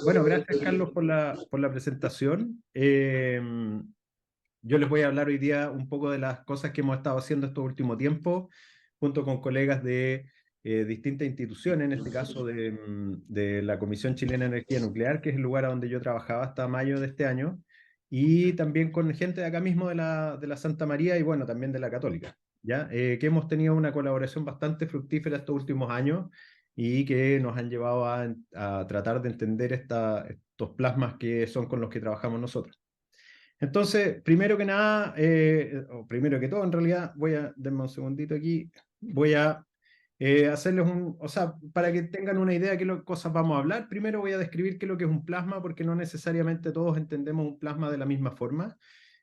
Bueno, gracias Carlos por la presentación. Yo les voy a hablar hoy día un poco de las cosas que hemos estado haciendo estos últimos tiempos, junto con colegas de distintas instituciones, en este caso de la Comisión Chilena de Energía Nuclear, que es el lugar a donde yo trabajaba hasta mayo de este año, y también con gente de acá mismo de la Santa María y bueno, también de la Católica, ¿ya? Que hemos tenido una colaboración bastante fructífera estos últimos años y que nos han llevado a tratar de entender estos plasmas que son con los que trabajamos nosotros. Entonces, primero que nada, o primero que todo, en realidad, denme un segundito aquí, voy a hacerles o sea, para que tengan una idea de qué cosas vamos a hablar, primero voy a describir qué es lo que es un plasma, porque no necesariamente todos entendemos un plasma de la misma forma.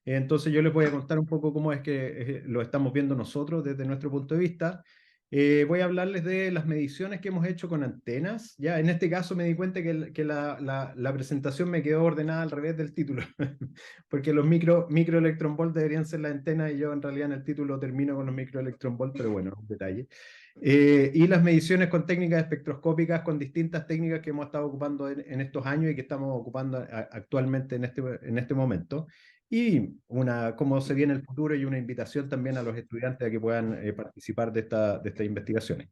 Entonces yo les voy a contar un poco cómo es que lo estamos viendo nosotros desde nuestro punto de vista. Voy a hablarles de las mediciones que hemos hecho con antenas. Ya, en este caso me di cuenta que la presentación me quedó ordenada al revés del título, porque los microelectronvolt deberían ser la antena y yo en realidad en el título termino con los microelectronvolt, pero bueno, es un detalle. Y las mediciones con técnicas espectroscópicas, con distintas técnicas que hemos estado ocupando en estos años y que estamos ocupando actualmente en este momento. Y cómo se viene el futuro y una invitación también a los estudiantes a que puedan participar de estas investigaciones.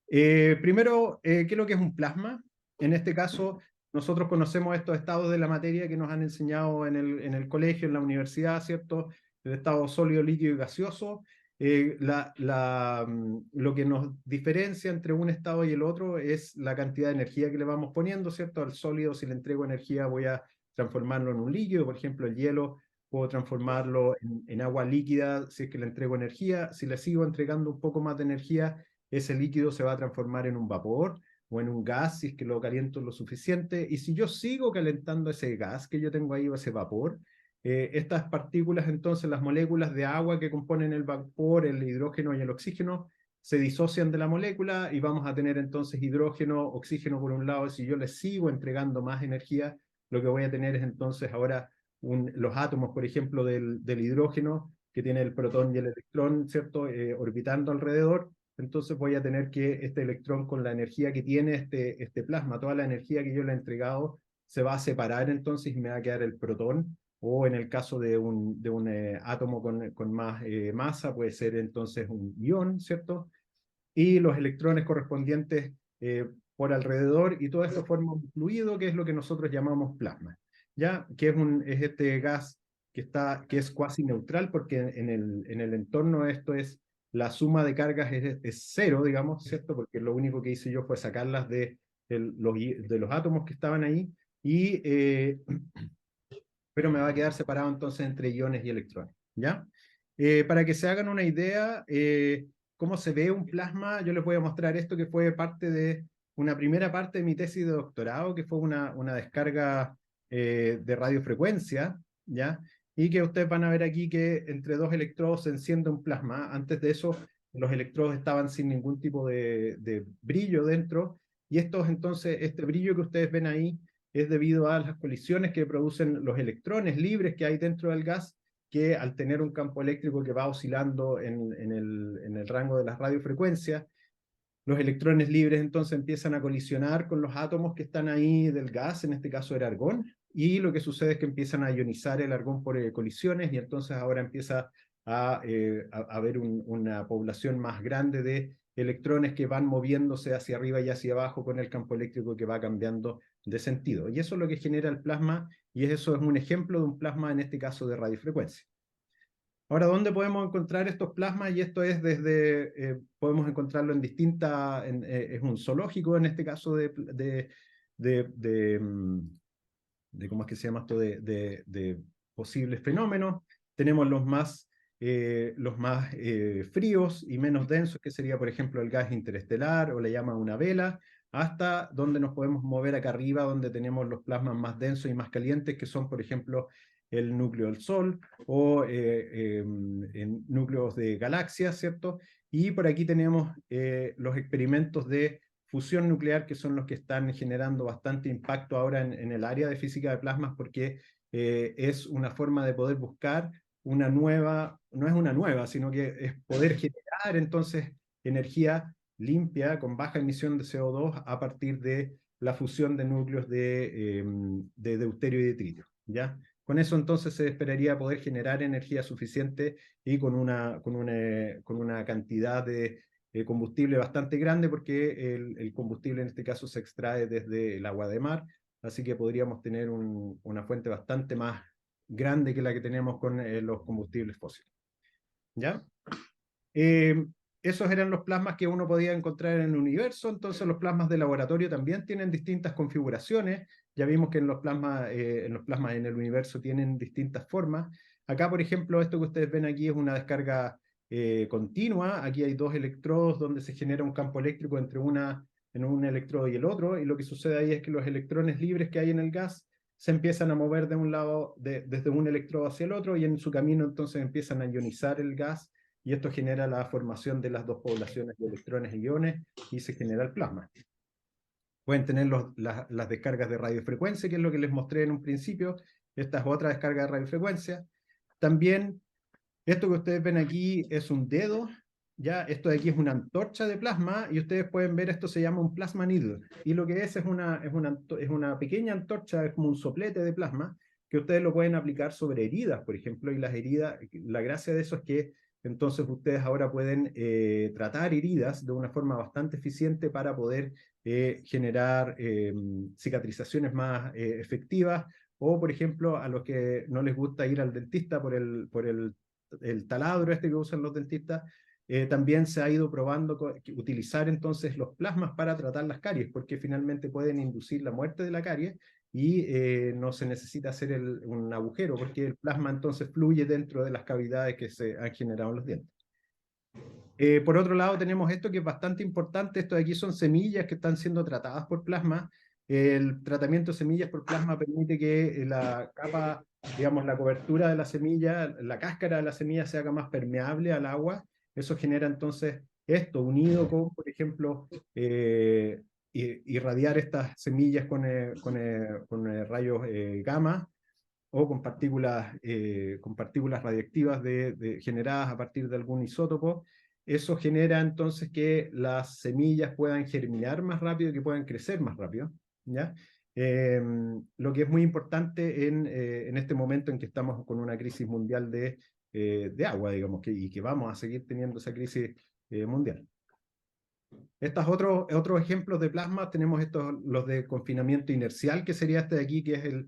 Primero, ¿qué es lo que es un plasma? En este caso, nosotros conocemos estos estados de la materia que nos han enseñado en el colegio, en la universidad, ¿cierto? El estado sólido, líquido y gaseoso. Lo que nos diferencia entre un estado y el otro es la cantidad de energía que le vamos poniendo, ¿cierto? Al sólido, si le entrego energía, voy a transformarlo en un líquido, por ejemplo, el hielo, puedo transformarlo en agua líquida si es que le entrego energía. Si le sigo entregando un poco más de energía, ese líquido se va a transformar en un vapor o en un gas si es que lo caliento lo suficiente. Y si yo sigo calentando ese gas que yo tengo ahí o ese vapor, estas partículas, entonces las moléculas de agua que componen el vapor, el hidrógeno y el oxígeno, se disocian de la molécula y vamos a tener entonces hidrógeno, oxígeno por un lado. Y si yo les sigo entregando más energía, lo que voy a tener es entonces ahora los átomos, por ejemplo, del hidrógeno, que tiene el protón y el electrón, ¿cierto? Orbitando alrededor. Entonces voy a tener que este electrón con la energía que tiene este plasma, toda la energía que yo le he entregado, se va a separar entonces y me va a quedar el protón, o en el caso de un átomo con más masa, puede ser entonces un ión, ¿cierto? Y los electrones correspondientes por alrededor, y todo esto forma un fluido que es lo que nosotros llamamos plasma, ¿ya? Que es este gas que es cuasi neutral, porque en el entorno esto es la suma de cargas es cero, digamos, ¿cierto? Porque lo único que hice yo fue sacarlas de los átomos que estaban ahí, pero me va a quedar separado entonces entre iones y electrones, ¿ya? Para que se hagan una idea, cómo se ve un plasma, yo les voy a mostrar esto que fue parte de una primera parte de mi tesis de doctorado, que fue una descarga de radiofrecuencia, ¿ya? Y que ustedes van a ver aquí que entre dos electrodos se enciende un plasma. Antes de eso, los electrodos estaban sin ningún tipo de brillo dentro, y este brillo que ustedes ven ahí es debido a las colisiones que producen los electrones libres que hay dentro del gas, que al tener un campo eléctrico que va oscilando en el rango de las radiofrecuencias, los electrones libres entonces empiezan a colisionar con los átomos que están ahí del gas, en este caso era argón, y lo que sucede es que empiezan a ionizar el argón por colisiones, y entonces ahora empieza a haber una población más grande de electrones que van moviéndose hacia arriba y hacia abajo con el campo eléctrico que va cambiando de sentido. Y eso es lo que genera el plasma, y eso es un ejemplo de un plasma, en este caso de radiofrecuencia. Ahora, ¿dónde podemos encontrar estos plasmas? Y esto es podemos encontrarlo en es un zoológico en este caso de, de, mm, ¿cómo es que se llama esto? De posibles fenómenos. Tenemos los más fríos y menos densos, que sería, por ejemplo, el gas interestelar o le llaman una vela, hasta donde nos podemos mover acá arriba, donde tenemos los plasmas más densos y más calientes, que son, por ejemplo, el núcleo del Sol o en núcleos de galaxias, ¿cierto? Y por aquí tenemos los experimentos de fusión nuclear, que son los que están generando bastante impacto ahora en el área de física de plasmas, porque es una forma de poder buscar una nueva, no es una nueva, sino que es poder generar entonces energía limpia con baja emisión de CO2 a partir de la fusión de núcleos de deuterio y de tritio, ¿ya? Con eso entonces se esperaría poder generar energía suficiente y con una cantidad de combustible bastante grande, porque el combustible en este caso se extrae desde el agua de mar, así que podríamos tener una fuente bastante más grande que la que tenemos con los combustibles fósiles, ¿ya? Eh, Esos eran los plasmas que uno podía encontrar en el universo. Entonces los plasmas de laboratorio también tienen distintas configuraciones. Ya vimos que en los plasmas en el universo tienen distintas formas. Acá, por ejemplo, esto que ustedes ven aquí es una descarga continua. Aquí hay dos electrodos donde se genera un campo eléctrico en un electrodo y el otro, y lo que sucede ahí es que los electrones libres que hay en el gas se empiezan a mover de un lado, desde un electrodo hacia el otro, y en su camino entonces empiezan a ionizar el gas, y esto genera la formación de las dos poblaciones de electrones e iones y se genera el plasma. Pueden tener las descargas de radiofrecuencia, que es lo que les mostré en un principio. Esta es otra descarga de radiofrecuencia. También, esto que ustedes ven aquí es un dedo, ya, esto de aquí es una antorcha de plasma, y ustedes pueden ver, esto se llama un plasma needle, y lo que es una pequeña antorcha, es como un soplete de plasma, que ustedes lo pueden aplicar sobre heridas, por ejemplo, y las heridas, la gracia de eso es que entonces ustedes ahora pueden tratar heridas de una forma bastante eficiente para poder generar cicatrizaciones más efectivas, o por ejemplo, a los que no les gusta ir al dentista por el taladro este que usan los dentistas, también se ha ido probando utilizar entonces los plasmas para tratar las caries, porque finalmente pueden inducir la muerte de la caries, y no se necesita hacer un agujero, porque el plasma entonces fluye dentro de las cavidades que se han generado en los dientes. Por otro lado, tenemos esto que es bastante importante. Esto de aquí son semillas que están siendo tratadas por plasma. El tratamiento de semillas por plasma permite que la capa, digamos, la cobertura de la semilla, la cáscara de la semilla se haga más permeable al agua. Eso genera entonces esto, unido con, por ejemplo, irradiar estas semillas con rayos gamma, o con partículas radiactivas generadas a partir de algún isótopo. Eso genera entonces que las semillas puedan germinar más rápido, que puedan crecer más rápido, ¿ya? Lo que es muy importante en este momento en que estamos con una crisis mundial de agua, digamos, y que vamos a seguir teniendo esa crisis mundial. Estos otros ejemplos de plasma, tenemos los de confinamiento inercial, que sería este de aquí, que es el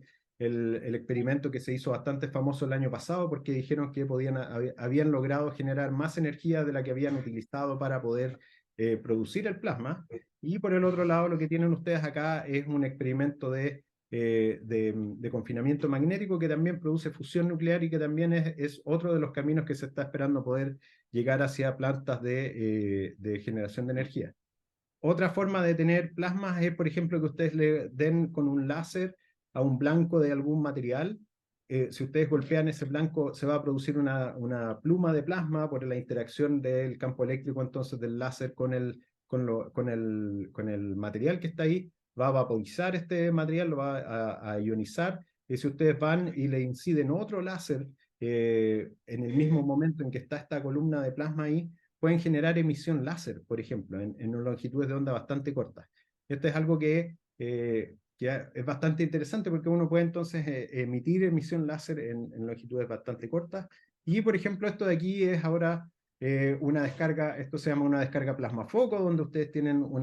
experimento que se hizo bastante famoso el año pasado, porque dijeron que habían logrado generar más energía de la que habían utilizado para poder producir el plasma. Y por el otro lado, lo que tienen ustedes acá es un experimento de confinamiento magnético, que también produce fusión nuclear, y que también es otro de los caminos que se está esperando poder llegar hacia plantas de generación de energía. Otra forma de tener plasmas es, por ejemplo, que ustedes le den con un láser a un blanco de algún material. Si ustedes golpean ese blanco, se va a producir una pluma de plasma por la interacción del campo eléctrico entonces del láser con el material que está ahí. Va a vaporizar este material, lo va a ionizar. Y si ustedes van y le inciden otro láser en el mismo momento en que está esta columna de plasma ahí, pueden generar emisión láser, por ejemplo, en longitudes de onda bastante cortas. Esto es algo que es bastante interesante, porque uno puede entonces emitir emisión láser en longitudes bastante cortas. Y, por ejemplo, esto de aquí es ahora una descarga, esto se llama una descarga plasmafoco, donde ustedes tienen un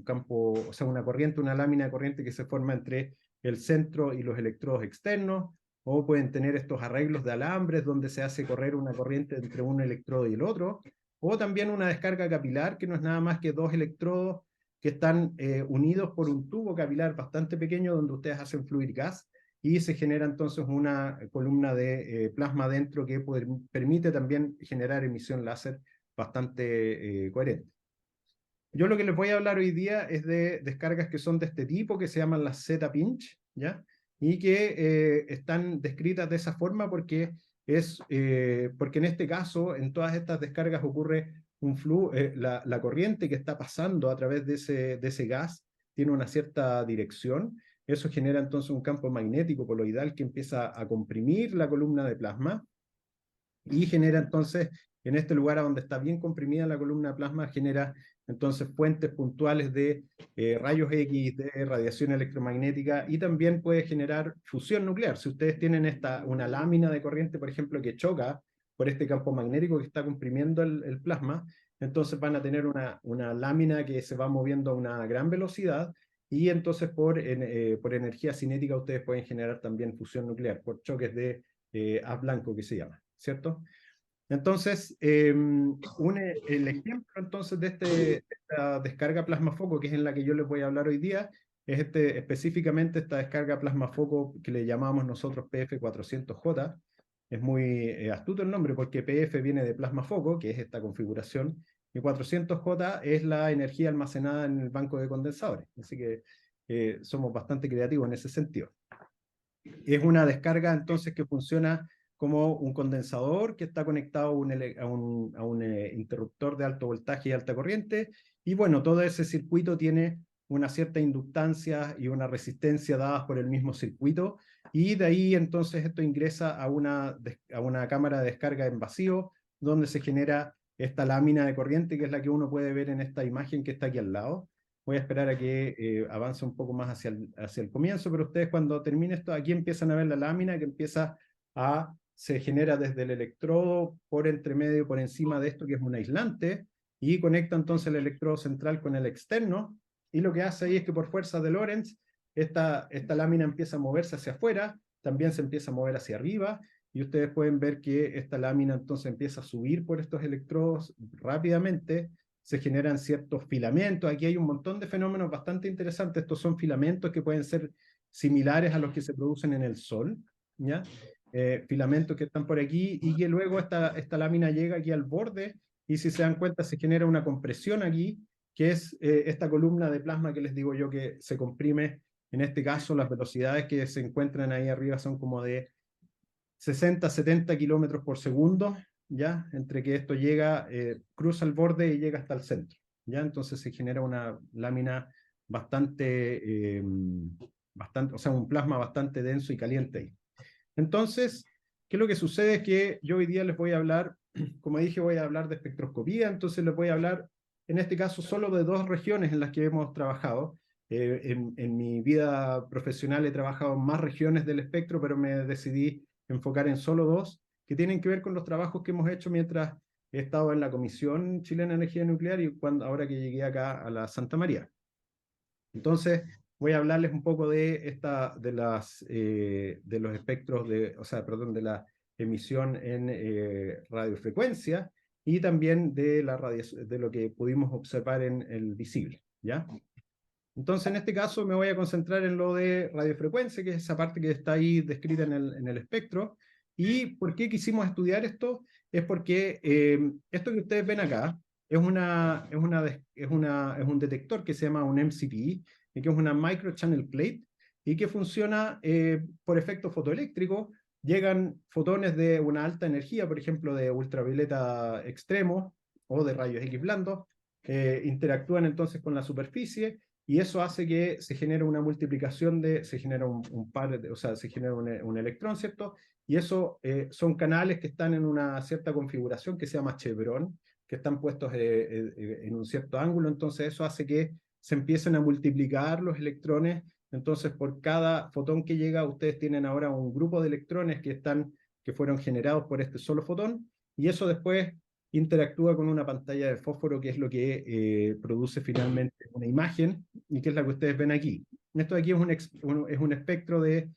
campo, o sea, una corriente, una lámina de corriente que se forma entre el centro y los electrodos externos. O pueden tener estos arreglos de alambres donde se hace correr una corriente entre un electrodo y el otro, o también una descarga capilar, que no es nada más que dos electrodos que están unidos por un tubo capilar bastante pequeño, donde ustedes hacen fluir gas, y se genera entonces una columna de plasma dentro que permite también generar emisión láser bastante coherente. Yo lo que les voy a hablar hoy día es de descargas que son de este tipo, que se llaman las Z-pinch, ¿ya? Y que están descritas de esa forma porque en este caso, en todas estas descargas ocurre un flujo, la corriente que está pasando a través de ese gas tiene una cierta dirección. Eso genera entonces un campo magnético coloidal que empieza a comprimir la columna de plasma, y genera entonces en este lugar a donde está bien comprimida la columna de plasma, genera entonces fuentes puntuales de rayos X, de radiación electromagnética, y también puede generar fusión nuclear. Si ustedes tienen una lámina de corriente, por ejemplo, que choca por este campo magnético que está comprimiendo el plasma, entonces van a tener una lámina que se va moviendo a una gran velocidad, y entonces por energía cinética ustedes pueden generar también fusión nuclear, por choques de haz blanco que se llama, ¿cierto? Entonces, el ejemplo entonces de esta descarga plasma foco, que es en la que yo les voy a hablar hoy día, es específicamente esta descarga plasma foco que le llamamos nosotros PF400J. Es muy astuto el nombre porque PF viene de plasma foco, que es esta configuración, y 400J es la energía almacenada en el banco de condensadores. Así que somos bastante creativos en ese sentido. Es una descarga entonces que funciona como un condensador que está conectado a un interruptor de alto voltaje y alta corriente, y bueno, todo ese circuito tiene una cierta inductancia y una resistencia dadas por el mismo circuito, y de ahí entonces esto ingresa a una cámara de descarga en vacío, donde se genera esta lámina de corriente, que es la que uno puede ver en esta imagen que está aquí al lado. Voy a esperar a que avance un poco más hacia el comienzo, pero ustedes cuando termine esto, aquí empiezan a ver la lámina que se genera desde el electrodo por entre medio, por encima de esto que es un aislante, y conecta entonces el electrodo central con el externo, y lo que hace ahí es que por fuerza de Lorentz, esta lámina empieza a moverse hacia afuera, también se empieza a mover hacia arriba, y ustedes pueden ver que esta lámina entonces empieza a subir por estos electrodos rápidamente. Se generan ciertos filamentos. Aquí hay un montón de fenómenos bastante interesantes. Estos son filamentos que pueden ser similares a los que se producen en el Sol, ¿ya? Filamentos que están por aquí, y que luego esta lámina llega aquí al borde, y si se dan cuenta se genera una compresión aquí, que es esta columna de plasma que les digo yo que se comprime. En este caso las velocidades que se encuentran ahí arriba son como de 60, 70 kilómetros por segundo, ¿ya? Entre que esto cruza el borde y llega hasta el centro, ¿ya? Entonces se genera una lámina o sea, un plasma bastante denso y caliente ahí. Entonces, ¿qué es lo que sucede? Es que yo hoy día les voy a hablar, como dije, voy a hablar de espectroscopía, entonces les voy a hablar, en este caso, solo de dos regiones en las que hemos trabajado. En mi vida profesional he trabajado en más regiones del espectro, pero me decidí enfocar en solo dos, que tienen que ver con los trabajos que hemos hecho mientras he estado en la Comisión Chilena de Energía Nuclear y ahora que llegué acá a la Santa María. Entonces, voy a hablarles un poco de los espectros de la emisión en radiofrecuencia, y también de lo que pudimos observar en el visible, ¿ya? Entonces, en este caso me voy a concentrar en lo de radiofrecuencia, que es esa parte que está ahí descrita en el espectro. ¿Y por qué quisimos estudiar esto? Es porque esto que ustedes ven acá es un detector que se llama un MCP, y que es una Microchannel Plate, y que funciona por efecto fotoeléctrico. Llegan fotones de una alta energía, por ejemplo, de ultravioleta extremo o de rayos X blandos, interactúan entonces con la superficie, y eso hace que se genere una multiplicación se genera un par, o sea, se genera un electrón, ¿cierto? Y eso son canales que están en una cierta configuración que se llama chevron, que están puestos en un cierto ángulo, entonces eso hace que se empiecen a multiplicar los electrones. Entonces, por cada fotón que llega, ustedes tienen ahora un grupo de electrones que fueron generados por este solo fotón, y eso después interactúa con una pantalla de fósforo, que es lo que produce finalmente una imagen, y que es la que ustedes ven aquí. Esto de aquí es un espectro de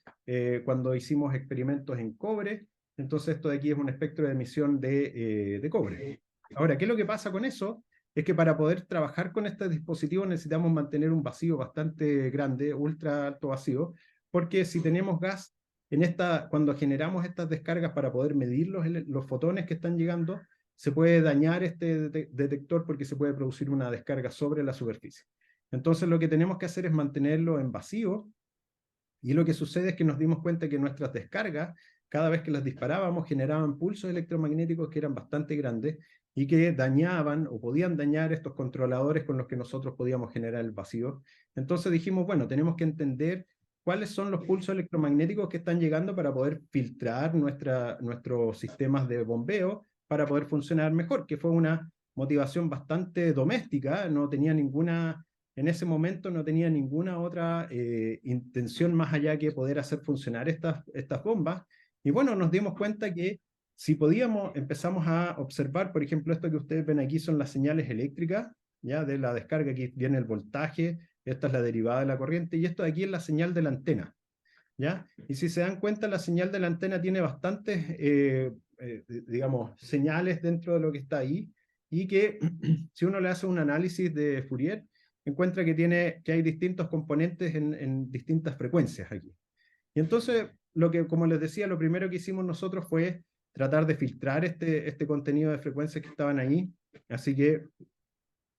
cuando hicimos experimentos en cobre. Entonces esto de aquí es un espectro de emisión de cobre. Ahora, ¿qué es lo que pasa con eso? Es que para poder trabajar con este dispositivo necesitamos mantener un vacío bastante grande, ultra alto vacío, porque si tenemos gas cuando generamos estas descargas para poder medir los fotones que están llegando, se puede dañar este detector porque se puede producir una descarga sobre la superficie. Entonces lo que tenemos que hacer es mantenerlo en vacío, y lo que sucede es que nos dimos cuenta que nuestras descargas, cada vez que las disparábamos, generaban pulsos electromagnéticos que eran bastante grandes y que dañaban o podían dañar estos controladores con los que nosotros podíamos generar el vacío. Entonces dijimos, bueno, tenemos que entender cuáles son los pulsos electromagnéticos que están llegando para poder filtrar nuestros sistemas de bombeo, para poder funcionar mejor, que fue una motivación bastante doméstica, no tenía ninguna, en ese momento no tenía ninguna otra intención más allá que poder hacer funcionar estas bombas. Y bueno, nos dimos cuenta que si podíamos, empezamos a observar, por ejemplo, esto que ustedes ven aquí son las señales eléctricas, ya de la descarga, aquí viene el voltaje, esta es la derivada de la corriente, y esto de aquí es la señal de la antena, ¿ya? Y si se dan cuenta, la señal de la antena tiene bastantes, digamos, señales dentro de lo que está ahí, y que si uno le hace un análisis de Fourier, encuentra que hay distintos componentes en distintas frecuencias aquí. Y entonces, como les decía, lo primero que hicimos nosotros fue tratar de filtrar este contenido de frecuencias que estaban ahí. Así que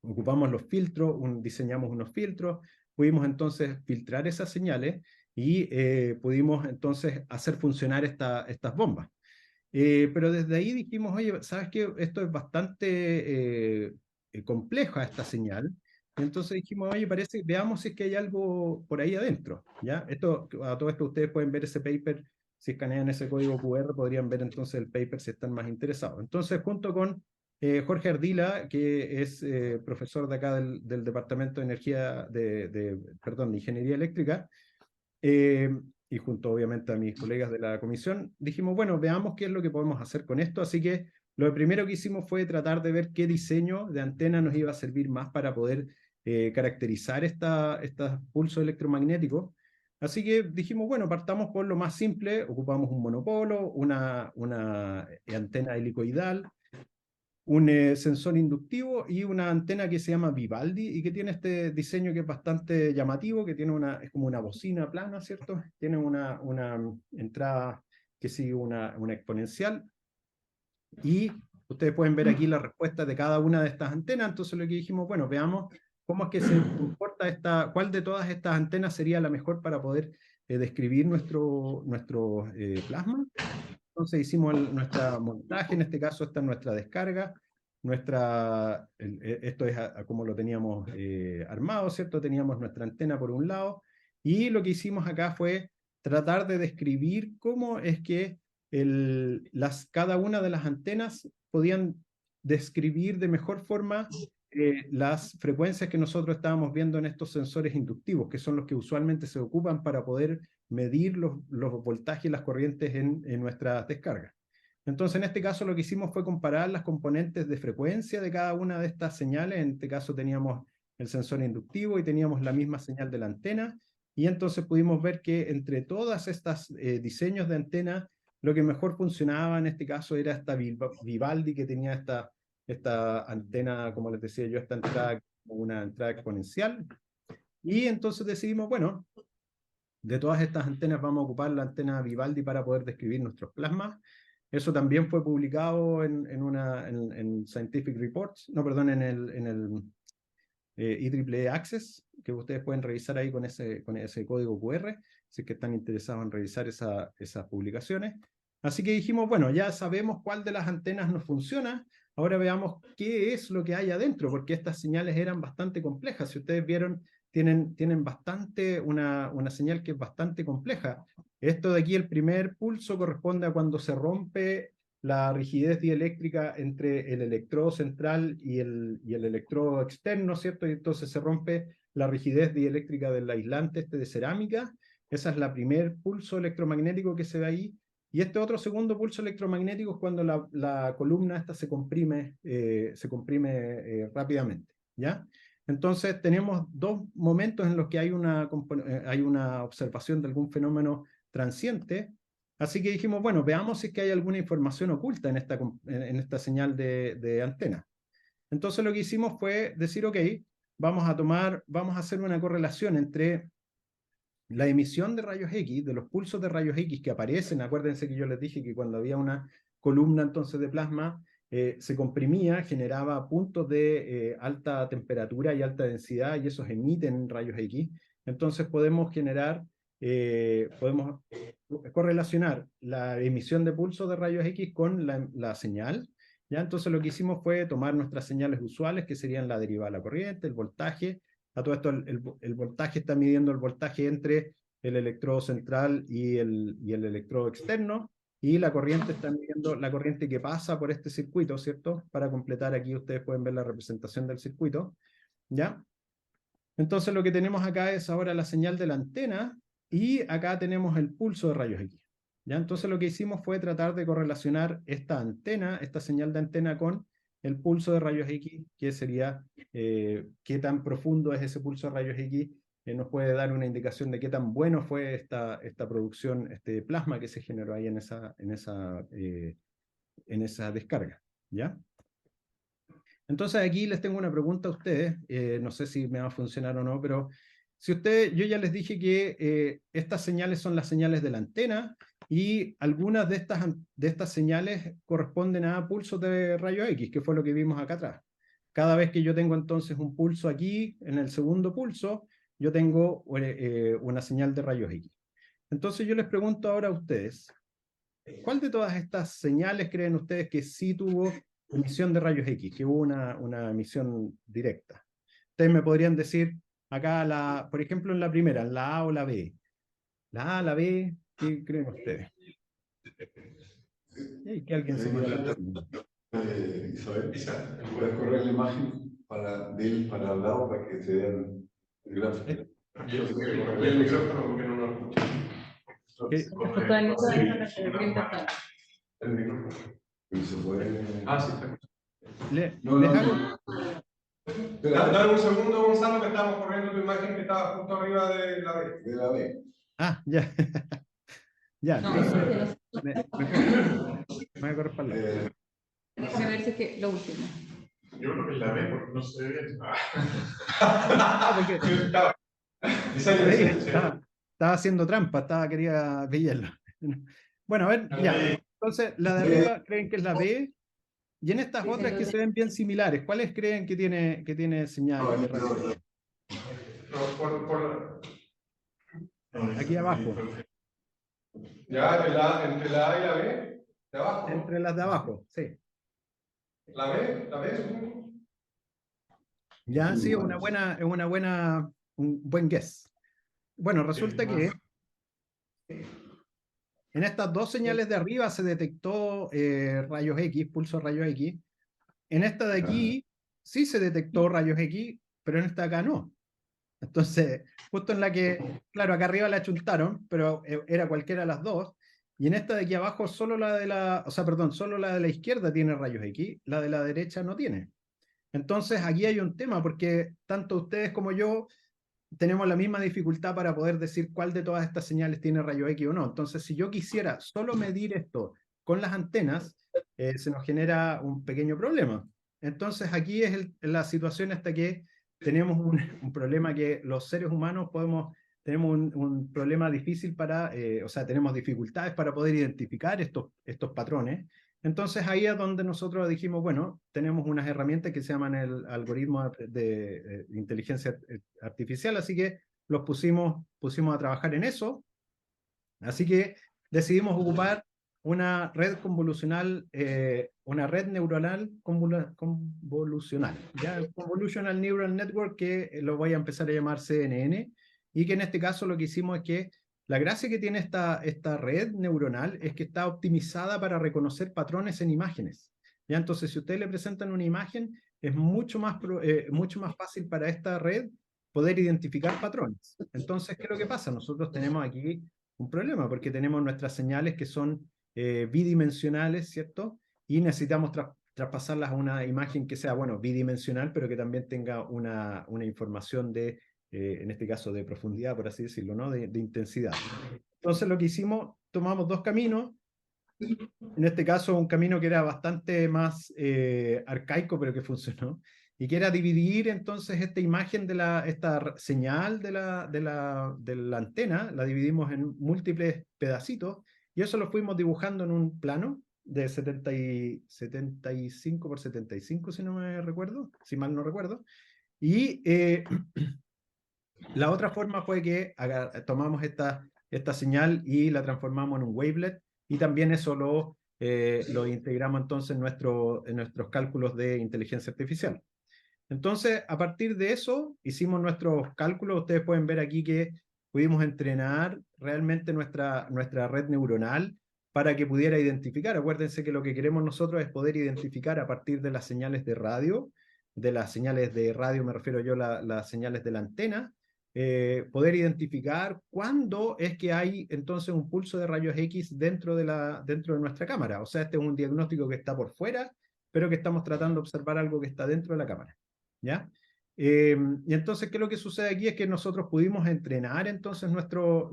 ocupamos los filtros, diseñamos unos filtros, pudimos entonces filtrar esas señales y pudimos entonces hacer funcionar estas bombas. Pero desde ahí dijimos, oye, ¿sabes qué? Esto es bastante compleja esta señal. Entonces dijimos, oye, veamos si es que hay algo por ahí adentro, ¿ya? A todo esto ustedes pueden ver ese paper, si escanean ese código QR, podrían ver entonces el paper si están más interesados. Entonces, junto con Jorge Ardila, que es profesor de acá del Departamento de Energía, perdón, de Ingeniería Eléctrica, y junto obviamente a mis colegas de la comisión, dijimos, bueno, veamos qué es lo que podemos hacer con esto. Así que lo primero que hicimos fue tratar de ver qué diseño de antena nos iba a servir más para poder caracterizar estos pulsos electromagnéticos. Así que dijimos, bueno, partamos por lo más simple, ocupamos un monopolo, una antena helicoidal, un sensor inductivo y una antena que se llama Vivaldi y que tiene este diseño que es bastante llamativo, que tiene es como una bocina plana, ¿cierto? Tiene una entrada que sigue una exponencial y ustedes pueden ver aquí la respuesta de cada una de estas antenas. Entonces lo que dijimos, bueno, veamos cómo es que se comporta cuál de todas estas antenas sería la mejor para poder describir nuestro plasma. Entonces hicimos nuestro montaje, en este caso esta es nuestra descarga, esto es como lo teníamos armado, ¿cierto? Teníamos nuestra antena por un lado, y lo que hicimos acá fue tratar de describir cómo es que cada una de las antenas podían describir de mejor forma las frecuencias que nosotros estábamos viendo en estos sensores inductivos, que son los que usualmente se ocupan para poder medir los voltajes y las corrientes en nuestras descargas. Entonces, en este caso, lo que hicimos fue comparar las componentes de frecuencia de cada una de estas señales. En este caso, teníamos el sensor inductivo y teníamos la misma señal de la antena. Y entonces pudimos ver que entre todas estas diseños de antena, lo que mejor funcionaba en este caso era esta Vivaldi, que tenía esta antena, como les decía yo, esta entrada, una entrada exponencial. Y entonces decidimos, bueno, de todas estas antenas vamos a ocupar la antena Vivaldi para poder describir nuestros plasmas. Eso también fue publicado en Scientific Reports, no, perdón, en el IEEE Access, que ustedes pueden revisar ahí con ese código QR, si es que están interesados en revisar esas publicaciones. Así que dijimos, bueno, ya sabemos cuál de las antenas nos funciona, ahora veamos qué es lo que hay adentro, porque estas señales eran bastante complejas. Si ustedes vieron, tienen bastante, una señal que es bastante compleja. Esto de aquí, el primer pulso, corresponde a cuando se rompe la rigidez dieléctrica entre el electrodo central y el electrodo externo, ¿cierto? Y entonces se rompe la rigidez dieléctrica del aislante de cerámica. Esa es la primer pulso electromagnético que se ve ahí. Y este otro segundo pulso electromagnético es cuando la columna esta se comprime rápidamente, ¿ya? Entonces tenemos dos momentos en los que hay una observación de algún fenómeno transiente. Así que dijimos, bueno, veamos si es que hay alguna información oculta en esta señal de antena. Entonces lo que hicimos fue decir, ok, vamos a hacer una correlación entre la emisión de rayos X, de los pulsos de rayos X que aparecen. Acuérdense que yo les dije que cuando había una columna entonces de plasma, se comprimía, generaba puntos de alta temperatura y alta densidad, y esos emiten rayos X. Entonces podemos correlacionar la emisión de pulsos de rayos X con la señal. ¿Ya? Entonces lo que hicimos fue tomar nuestras señales usuales, que serían la derivada de la corriente, el voltaje. A todo esto, el voltaje está midiendo el voltaje entre el electrodo central y el electrodo externo. y la corriente, están viendo la corriente que pasa por este circuito, ¿cierto? Para completar aquí ustedes pueden ver la representación del circuito, ¿ya? Entonces lo que tenemos acá es ahora la señal de la antena y acá tenemos el pulso de rayos X. ¿Ya? Entonces lo que hicimos fue tratar de correlacionar esta antena, esta señal de antena con el pulso de rayos X, que sería qué tan profundo es ese pulso de rayos X, nos puede dar una indicación de qué tan bueno fue esta producción, este plasma que se generó ahí en esa descarga. ¿Ya? Entonces aquí les tengo una pregunta a ustedes, no sé si me va a funcionar o no, pero si ustedes, yo ya les dije que estas señales son las señales de la antena y algunas de estas señales corresponden a pulsos de rayos X, que fue lo que vimos acá atrás. Cada vez que yo tengo entonces un pulso aquí, en el segundo pulso, yo tengo una señal de rayos X. Entonces yo les pregunto ahora a ustedes, ¿cuál de todas estas señales creen ustedes que sí tuvo emisión de rayos X, que hubo una emisión directa? Ustedes me podrían decir acá, por ejemplo, en la primera, en la A o la B. La A, la B, ¿qué creen ustedes? Que alguien se queda para Isabel, ¿puedes correr la imagen de él para el lado para que se vean el gráfico? Yo tengo que correr el micrófono porque no lo escucho. El micrófono. Ah, sí, está. Les hago. Dame un segundo, Gonzalo, que estamos corriendo tu imagen que estaba justo arriba de la B. De la B. Ah, ya. Ya, entonces me voy a correr para el lado. Déjame ver si es que lo último. Yo creo que es la B porque no se ve bien. Porque estaba haciendo trampa, quería pillarlo. Bueno, a ver, ya. Entonces, la de arriba creen que es la B, y en estas otras que se ven bien similares, ¿cuáles creen que tiene señal de radio? Aquí abajo. Ya, entre la A y la B, de abajo. Entre las de abajo, sí. ¿La B, supongo? Ya, sí, un buen guess. Bueno, resulta que en estas dos señales de arriba se detectó rayos X, pulso rayos X. En esta de aquí sí se detectó rayos X, pero en esta de acá no. Entonces, justo en la que, claro, acá arriba la achuntaron, pero era cualquiera de las dos. Y en esta de aquí abajo, solo la de la izquierda tiene rayos X, la de la derecha no tiene. Entonces, aquí hay un tema, porque tanto ustedes como yo tenemos la misma dificultad para poder decir cuál de todas estas señales tiene rayo X o no. Entonces, si yo quisiera solo medir esto con las antenas, se nos genera un pequeño problema. Entonces, aquí es la situación hasta que tenemos un problema que los seres humanos tenemos un problema difícil o sea, tenemos dificultades para poder identificar estos patrones. Entonces ahí es donde nosotros dijimos, bueno, tenemos unas herramientas que se llaman el algoritmo de inteligencia artificial, así que los pusimos a trabajar en eso. Así que decidimos ocupar una red convolucional, una red neuronal convolucional, ¿ya? Convolutional Neural Network, que lo voy a empezar a llamar CNN, y que en este caso lo que hicimos es que la gracia que tiene esta red neuronal es que está optimizada para reconocer patrones en imágenes. ¿Ya? Entonces, si ustedes le presentan una imagen, es mucho más fácil para esta red poder identificar patrones. Entonces, ¿qué es lo que pasa? Nosotros tenemos aquí un problema, porque tenemos nuestras señales que son bidimensionales, ¿cierto? Y necesitamos traspasarlas a una imagen que sea, bueno, bidimensional, pero que también tenga una información en este caso, de profundidad, por así decirlo, ¿no? De intensidad. Entonces, lo que hicimos, tomamos dos caminos. En este caso, un camino que era bastante más arcaico, pero que funcionó, y que era dividir entonces esta imagen esta señal de la antena, la dividimos en múltiples pedacitos, y eso lo fuimos dibujando en un plano de 75 por 75, si no me recuerdo, si mal no recuerdo, y la otra forma fue que tomamos esta señal y la transformamos en un wavelet, y también eso lo integramos entonces en nuestros cálculos de inteligencia artificial. Entonces, a partir de eso, hicimos nuestros cálculos. Ustedes pueden ver aquí que pudimos entrenar realmente nuestra red neuronal para que pudiera identificar. Acuérdense que lo que queremos nosotros es poder identificar a partir de las señales de radio me refiero yo a las señales de la antena, poder identificar cuándo es que hay entonces un pulso de rayos X dentro de nuestra cámara. O sea, este es un diagnóstico que está por fuera, pero que estamos tratando de observar algo que está dentro de la cámara, ¿ya? Y entonces, ¿qué es lo que sucede aquí? Es que nosotros pudimos entrenar entonces nuestros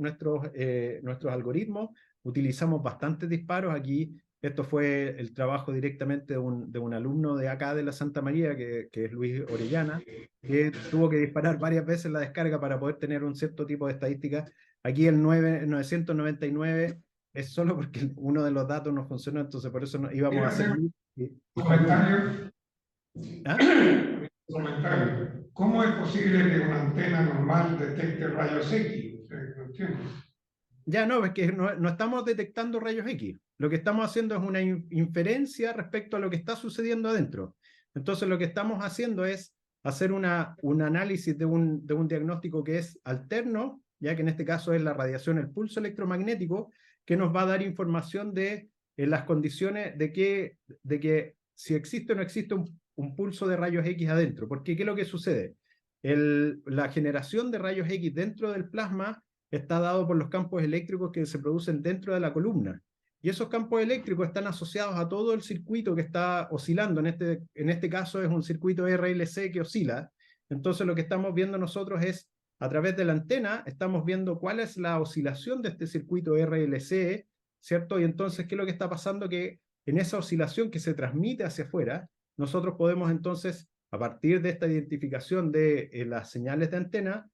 algoritmos, utilizamos bastantes disparos aquí. Esto fue el trabajo directamente de un alumno de acá de la Santa María, que es Luis Orellana, que tuvo que disparar varias veces la descarga para poder tener un cierto tipo de estadística. Aquí el 999 es solo porque uno de los datos no funcionó, entonces por eso íbamos a hacer... Comentario. ¿Ah? Comentario. ¿Cómo es posible que una antena normal detecte rayos X? No entiendo. Ya no, es que no estamos detectando rayos X. Lo que estamos haciendo es una inferencia respecto a lo que está sucediendo adentro. Entonces lo que estamos haciendo es hacer un análisis de un diagnóstico que es alterno, ya que en este caso es la radiación, el pulso electromagnético, que nos va a dar información de las condiciones de que si existe o no existe un pulso de rayos X adentro. Porque ¿qué es lo que sucede? La generación de rayos X dentro del plasma está dado por los campos eléctricos que se producen dentro de la columna. Y esos campos eléctricos están asociados a todo el circuito que está oscilando. En este caso es un circuito RLC que oscila. Entonces lo que estamos viendo nosotros es, a través de la antena, estamos viendo cuál es la oscilación de este circuito RLC, ¿cierto? Y entonces, ¿qué es lo que está pasando? Que en esa oscilación que se transmite hacia afuera, nosotros podemos entonces, a partir de esta identificación de las señales de antena,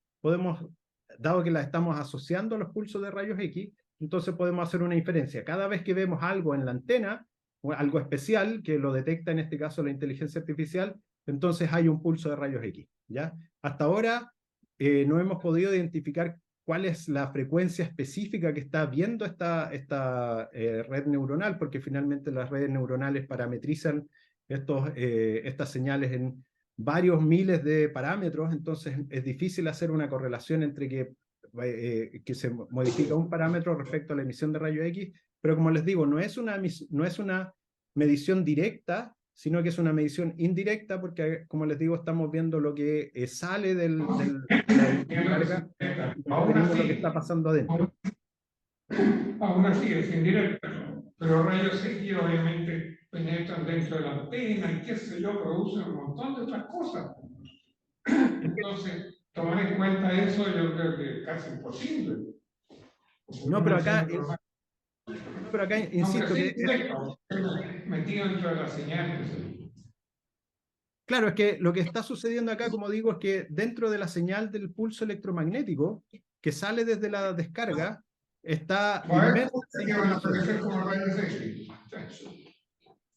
dado que las estamos asociando a los pulsos de rayos X, entonces podemos hacer una inferencia. Cada vez que vemos algo en la antena, o algo especial, que lo detecta en este caso la inteligencia artificial, entonces hay un pulso de rayos X, ¿ya? Hasta ahora no hemos podido identificar cuál es la frecuencia específica que está viendo esta red neuronal, porque finalmente las redes neuronales parametrizan estas señales en varios miles de parámetros, entonces es difícil hacer una correlación entre que se modifica un parámetro respecto a la emisión de rayos X, pero como les digo, no es una medición directa, sino que es una medición indirecta, porque como les digo, estamos viendo lo que sale de la descarga, lo que está pasando adentro. Aún así es indirecta, pero rayos X obviamente penetran dentro de la antena y qué sé yo, producen un montón de otras cosas. Entonces, tomar en cuenta eso yo creo que es casi imposible. No, pero acá insisto que... Metido dentro de las señales. Claro, es que lo que está sucediendo acá, como digo, es que dentro de la señal del pulso electromagnético que sale desde la descarga, está inmersa esa información.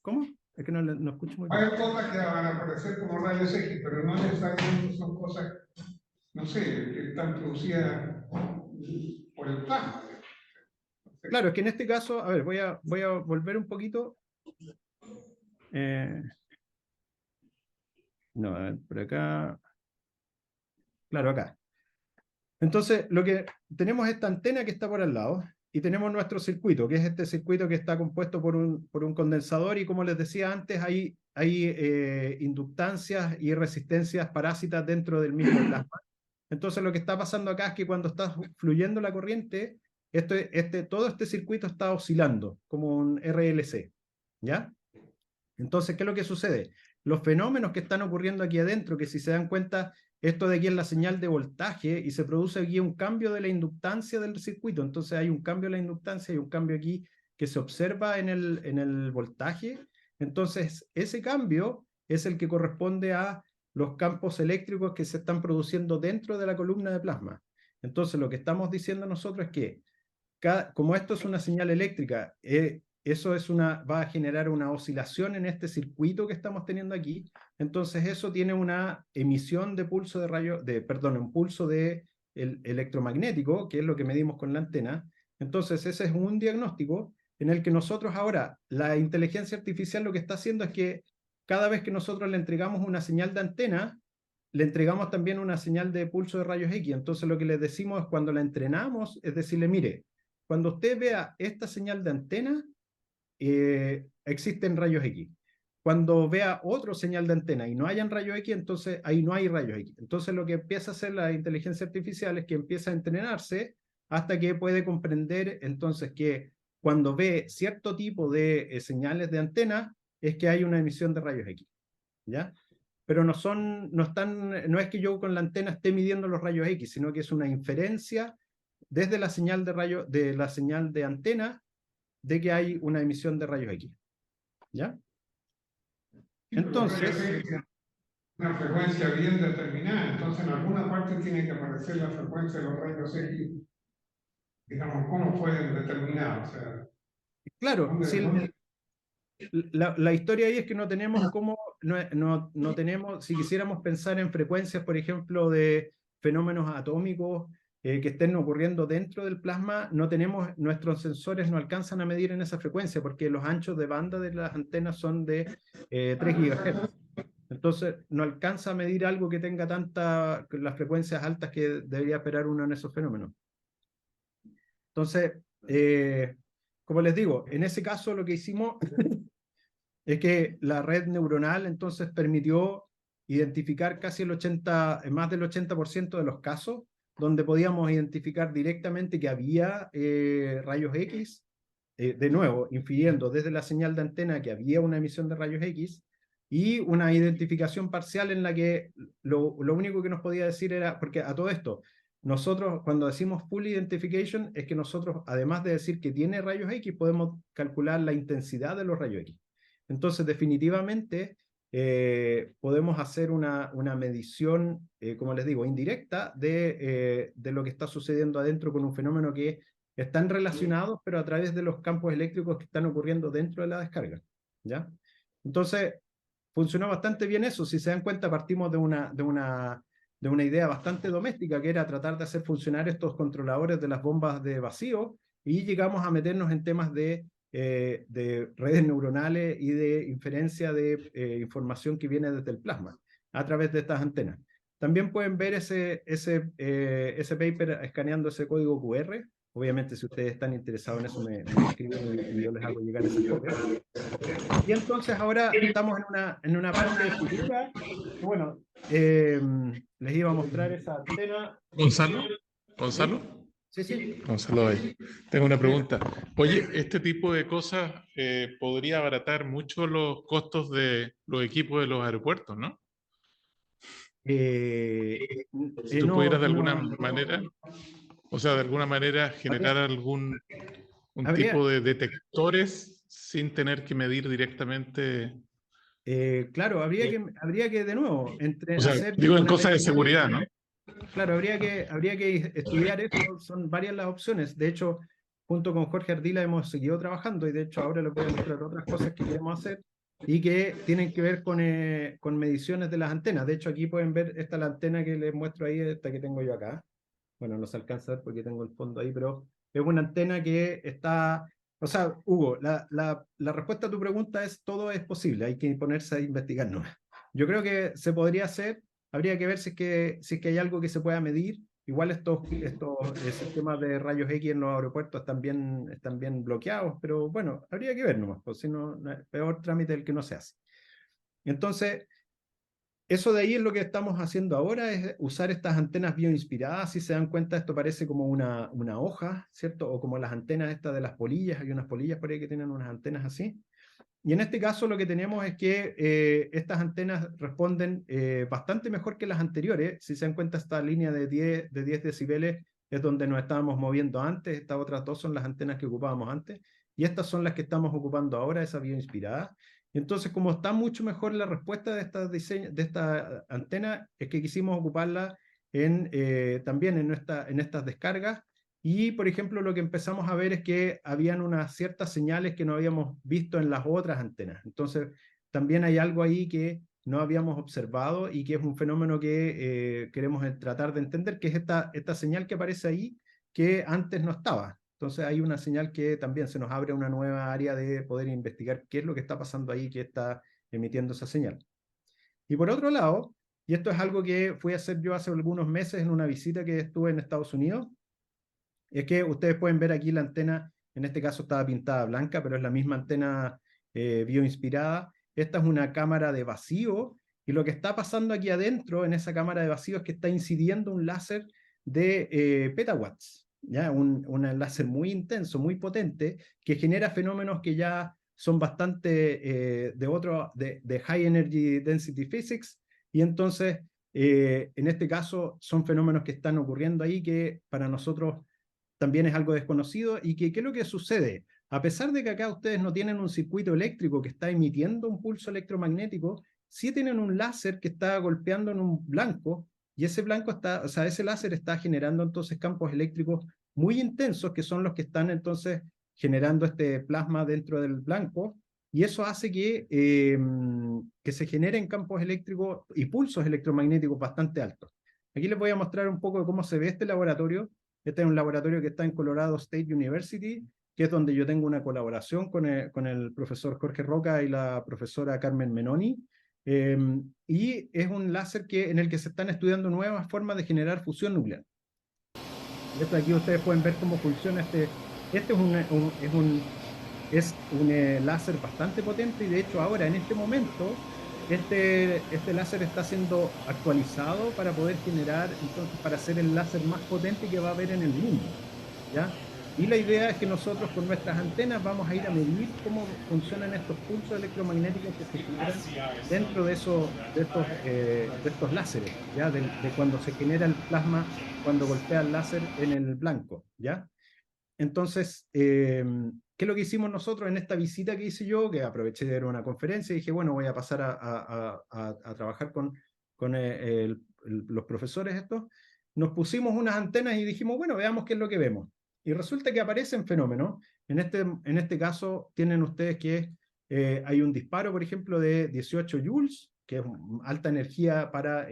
¿Cómo? Es que no escucho muy bien. Hay cosas que van a aparecer como rayos X, pero no necesariamente son cosas, no sé, que están producidas por el plasma. Claro, es que en este caso, a ver, voy a volver un poquito. No, a ver, por acá. Claro, acá. Entonces, lo que tenemos esta antena que está por al lado y tenemos nuestro circuito, que es este circuito que está compuesto por un condensador y como les decía antes, hay inductancias y resistencias parásitas dentro del mismo plasma. Entonces, lo que está pasando acá es que cuando está fluyendo la corriente, todo este circuito está oscilando como un RLC, ¿ya? Entonces, ¿qué es lo que sucede? Los fenómenos que están ocurriendo aquí adentro, que si se dan cuenta, esto de aquí es la señal de voltaje y se produce aquí un cambio de la inductancia del circuito. Entonces hay un cambio en la inductancia y un cambio aquí que se observa en el voltaje. Entonces ese cambio es el que corresponde a los campos eléctricos que se están produciendo dentro de la columna de plasma. Entonces lo que estamos diciendo nosotros es que como esto es una señal eléctrica, eso va a generar una oscilación en este circuito que estamos teniendo aquí. Entonces eso tiene una emisión de pulso un pulso electromagnético, que es lo que medimos con la antena. Entonces ese es un diagnóstico en el que nosotros ahora, la inteligencia artificial lo que está haciendo es que cada vez que nosotros le entregamos una señal de antena, le entregamos también una señal de pulso de rayos X. Entonces lo que le decimos cuando la entrenamos es decirle, mire, cuando usted vea esta señal de antena, existen rayos X. Cuando vea otra señal de antena y no hayan rayos X, entonces ahí no hay rayos X. Entonces lo que empieza a hacer la inteligencia artificial es que empieza a entrenarse hasta que puede comprender entonces que cuando ve cierto tipo de señales de antena es que hay una emisión de rayos X, ¿ya? Pero no es que yo con la antena esté midiendo los rayos X, sino que es una inferencia desde la señal de la señal de antena de que hay una emisión de rayos X, ¿ya? Entonces, una frecuencia bien determinada, entonces en alguna parte tiene que aparecer la frecuencia de los rayos X. Digamos, ¿cómo fue determinado? O sea, claro, ¿dónde? la historia ahí es que no tenemos no tenemos, si quisiéramos pensar en frecuencias, por ejemplo, de fenómenos atómicos que estén ocurriendo dentro del plasma, no tenemos, nuestros sensores no alcanzan a medir en esa frecuencia porque los anchos de banda de las antenas son de 3 GHz. Entonces, no alcanza a medir algo que tenga las frecuencias altas que debería esperar uno en esos fenómenos. Entonces, como les digo, en ese caso lo que hicimos es que la red neuronal entonces permitió identificar casi más del 80% de los casos donde podíamos identificar directamente que había rayos X, de nuevo, infiriendo desde la señal de antena que había una emisión de rayos X, y una identificación parcial en la que lo único que nos podía decir era, porque a todo esto, nosotros cuando decimos full identification, es que nosotros, además de decir que tiene rayos X, podemos calcular la intensidad de los rayos X. Entonces, definitivamente, podemos hacer una medición, como les digo, indirecta de lo que está sucediendo adentro con un fenómeno que están relacionados, pero a través de los campos eléctricos que están ocurriendo dentro de la descarga, ¿ya? Entonces, funcionó bastante bien eso. Si se dan cuenta, partimos de una idea bastante doméstica, que era tratar de hacer funcionar estos controladores de las bombas de vacío, y llegamos a meternos en temas de redes neuronales y de inferencia de información que viene desde el plasma a través de estas antenas. También pueden ver ese paper escaneando ese código QR. Obviamente, si ustedes están interesados en eso, me escriben y yo les hago llegar ese código. Y entonces ahora estamos en una parte futura. Bueno, les iba a mostrar esa antena. Gonzalo, Sí, sí. Gonzalo, ahí. Tengo una pregunta. Oye, este tipo de cosas podría abaratar mucho los costos de los equipos de los aeropuertos, ¿no? Si tú pudieras de alguna manera, o sea, de alguna manera generar algún tipo de detectores sin tener que medir directamente. Claro, habría que de nuevo, O sea, hacer digo en una cosas de seguridad, ¿no? Claro, habría que estudiar esto, son varias las opciones. De hecho, junto con Jorge Ardila hemos seguido trabajando, y de hecho ahora les voy a mostrar otras cosas que queremos hacer y que tienen que ver con mediciones de las antenas. De hecho, aquí pueden ver la antena que les muestro ahí, esta que tengo yo acá. Bueno, no se alcanza a ver porque tengo el fondo ahí, pero es una antena que está... O sea, Hugo, la respuesta a tu pregunta es: todo es posible, hay que ponerse a investigar, ¿no? Yo creo que se podría hacer. Habría que ver si es que hay algo que se pueda medir. Igual estos sistemas de rayos X en los aeropuertos están bien bloqueados, pero bueno, habría que ver nomás, pues si no, peor trámite el que no se hace. Entonces, eso de ahí es lo que estamos haciendo ahora, es usar estas antenas bioinspiradas. Si se dan cuenta, esto parece como una hoja, ¿cierto? O como las antenas estas de las polillas. Hay unas polillas por ahí que tienen unas antenas así. Y en este caso lo que tenemos es que estas antenas responden bastante mejor que las anteriores. Si se dan cuenta, esta línea de 10 decibeles es donde nos estábamos moviendo antes. Estas otras dos son las antenas que ocupábamos antes. Y estas son las que estamos ocupando ahora, esa bioinspirada. Entonces, como está mucho mejor la respuesta de esta antena, es que quisimos ocuparla también en estas descargas. Y, por ejemplo, lo que empezamos a ver es que habían unas ciertas señales que no habíamos visto en las otras antenas. Entonces, también hay algo ahí que no habíamos observado y que es un fenómeno que queremos tratar de entender, que es esta señal que aparece ahí, que antes no estaba. Entonces, hay una señal que también se nos abre una nueva área de poder investigar qué es lo que está pasando ahí, que está emitiendo esa señal. Y por otro lado, y esto es algo que fui a hacer yo hace algunos meses en una visita que estuve en Estados Unidos, es que ustedes pueden ver aquí la antena, en este caso estaba pintada blanca, pero es la misma antena bioinspirada. Esta es una cámara de vacío, y lo que está pasando aquí adentro, en esa cámara de vacío, es que está incidiendo un láser de petawatts, ¿ya? Un láser muy intenso, muy potente, que genera fenómenos que ya son bastante de high energy density physics, y entonces, en este caso, son fenómenos que están ocurriendo ahí que para nosotros también es algo desconocido. ¿Y qué es lo que sucede? A pesar de que acá ustedes no tienen un circuito eléctrico que está emitiendo un pulso electromagnético, sí tienen un láser que está golpeando en un blanco, y ese blanco está, o sea, ese láser está generando entonces campos eléctricos muy intensos, que son los que están entonces generando este plasma dentro del blanco, y eso hace que se generen campos eléctricos y pulsos electromagnéticos bastante altos. Aquí les voy a mostrar un poco de cómo se ve este laboratorio. Este es un laboratorio que está en Colorado State University, que es donde yo tengo una colaboración con el profesor Jorge Roca y la profesora Carmen Menoni. Y es un láser en el que se están estudiando nuevas formas de generar fusión nuclear. Esto aquí ustedes pueden ver cómo funciona este es un láser bastante potente, y de hecho ahora en este momento este láser está siendo actualizado para poder generar, entonces, para ser el láser más potente que va a haber en el mundo, ¿ya? Y la idea es que nosotros con nuestras antenas vamos a ir a medir cómo funcionan estos pulsos electromagnéticos que se generan dentro de estos láseres, ¿ya? De cuando se genera el plasma, cuando golpea el láser en el blanco, ¿ya? Entonces, ¿qué es lo que hicimos nosotros en esta visita que hice yo? Que aproveché de ir a una conferencia y dije, bueno, voy a pasar a trabajar con los profesores estos. Nos pusimos unas antenas y dijimos, bueno, veamos qué es lo que vemos. Y resulta que aparecen fenómenos. En este caso tienen ustedes que hay un disparo, por ejemplo, de 18 joules, que es alta energía para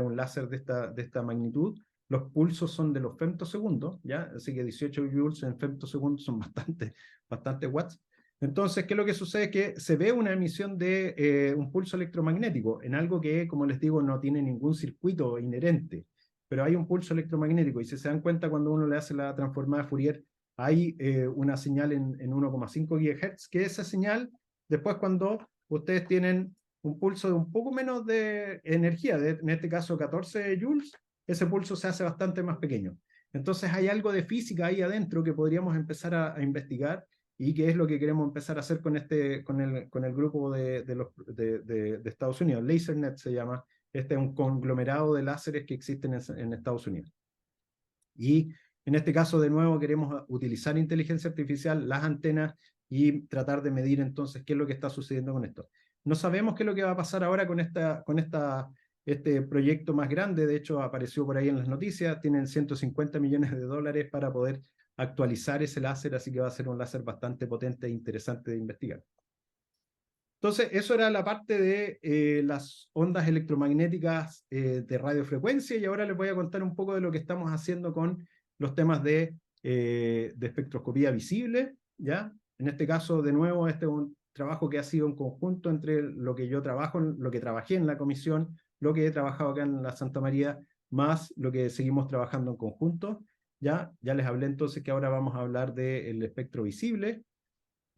un láser de esta magnitud. Los pulsos son de los femtosegundos, ¿ya? Así que 18 joules en femtosegundos son bastante watts. Entonces, ¿qué es lo que sucede? Es que se ve una emisión de un pulso electromagnético en algo que, como les digo, no tiene ningún circuito inherente, pero hay un pulso electromagnético, y si se dan cuenta, cuando uno le hace la transformada Fourier, hay una señal en 1,5 GHz, que esa señal, después cuando ustedes tienen un pulso de un poco menos de energía, en este caso 14 joules, ese pulso se hace bastante más pequeño. Entonces hay algo de física ahí adentro que podríamos empezar a investigar, y que es lo que queremos empezar a hacer con el grupo de Estados Unidos. LaserNet se llama. Este es un conglomerado de láseres que existen en Estados Unidos. Y en este caso, de nuevo, queremos utilizar inteligencia artificial, las antenas, y tratar de medir entonces qué es lo que está sucediendo con esto. No sabemos qué es lo que va a pasar ahora con este proyecto más grande. De hecho, apareció por ahí en las noticias. Tienen 150 millones de dólares para poder actualizar ese láser, así que va a ser un láser bastante potente e interesante de investigar. Entonces, eso era la parte de las ondas electromagnéticas de radiofrecuencia, y ahora les voy a contar un poco de lo que estamos haciendo con los temas de espectroscopía visible, ¿ya? En este caso, de nuevo, este es un trabajo que ha sido en conjunto entre lo que yo trabajo, lo que trabajé en la comisión, lo que he trabajado acá en la Santa María, más lo que seguimos trabajando en conjunto. Ya les hablé entonces que ahora vamos a hablar del espectro visible.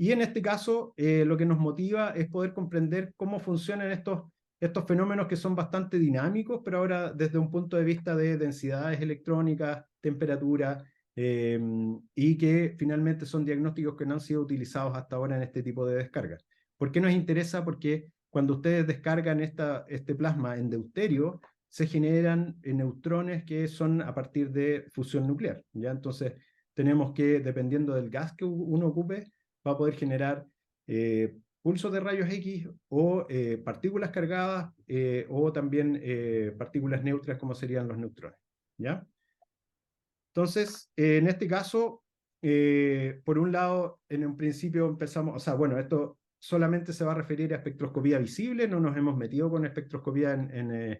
Y en este caso, lo que nos motiva es poder comprender cómo funcionan estos fenómenos, que son bastante dinámicos, pero ahora desde un punto de vista de densidades electrónicas, temperatura, y que finalmente son diagnósticos que no han sido utilizados hasta ahora en este tipo de descargas. ¿Por qué nos interesa? Porque cuando ustedes descargan este plasma en deuterio, se generan neutrones que son a partir de fusión nuclear, ¿ya? Entonces, tenemos que, dependiendo del gas que uno ocupe, va a poder generar pulsos de rayos X, o partículas cargadas, o también partículas neutras, como serían los neutrones, ¿ya? Entonces, en este caso, por un lado, en un principio empezamos, o sea, bueno, esto solamente se va a referir a espectroscopía visible, no nos hemos metido con espectroscopía en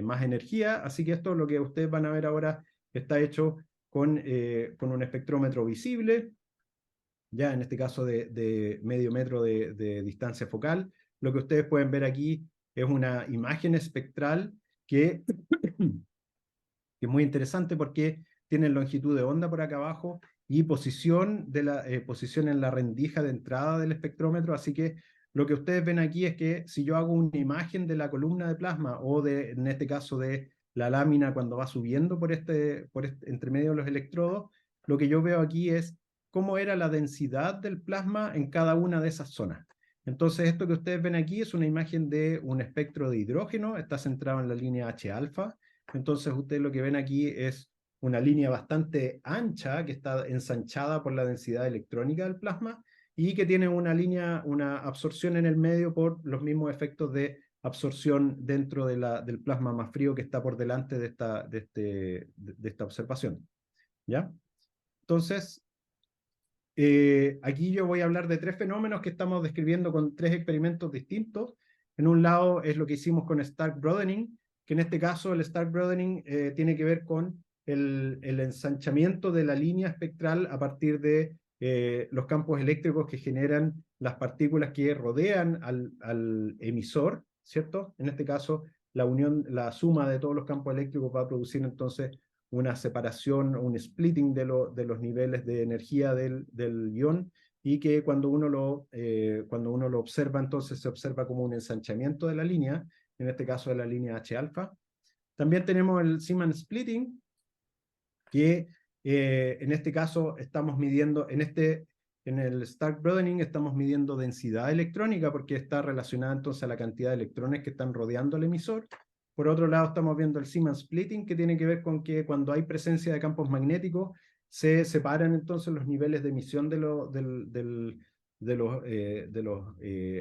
más energía, así que esto, lo que ustedes van a ver ahora, está hecho con un espectrómetro visible, ya en este caso de medio metro de distancia focal. Lo que ustedes pueden ver aquí es una imagen espectral que es muy interesante, porque tienen longitud de onda por acá abajo y posición en la rendija de entrada del espectrómetro, así que lo que ustedes ven aquí es que si yo hago una imagen de la columna de plasma o en este caso de la lámina cuando va subiendo por entre medio de los electrodos, lo que yo veo aquí es cómo era la densidad del plasma en cada una de esas zonas. Entonces esto que ustedes ven aquí es una imagen de un espectro de hidrógeno, está centrado en la línea H-alfa. Entonces ustedes lo que ven aquí es una línea bastante ancha que está ensanchada por la densidad electrónica del plasma y que tiene una absorción en el medio por los mismos efectos de absorción dentro del plasma más frío que está por delante de esta observación. ¿Ya? Entonces, aquí yo voy a hablar de 3 fenómenos que estamos describiendo con 3 experimentos distintos. En un lado es lo que hicimos con Stark Broadening, que en este caso el Stark Broadening tiene que ver con el ensanchamiento de la línea espectral a partir de los campos eléctricos que generan las partículas que rodean al emisor, ¿cierto? En este caso, la suma de todos los campos eléctricos va a producir entonces una separación, un splitting de los niveles de energía del ion, y que cuando uno lo observa, entonces se observa como un ensanchamiento de la línea, en este caso de la línea H-alfa. También tenemos el Zeeman splitting, que en este caso estamos midiendo, en el Stark Broadening estamos midiendo densidad electrónica porque está relacionada entonces a la cantidad de electrones que están rodeando al emisor. Por otro lado estamos viendo el Zeeman splitting, que tiene que ver con que cuando hay presencia de campos magnéticos se separan entonces los niveles de emisión de los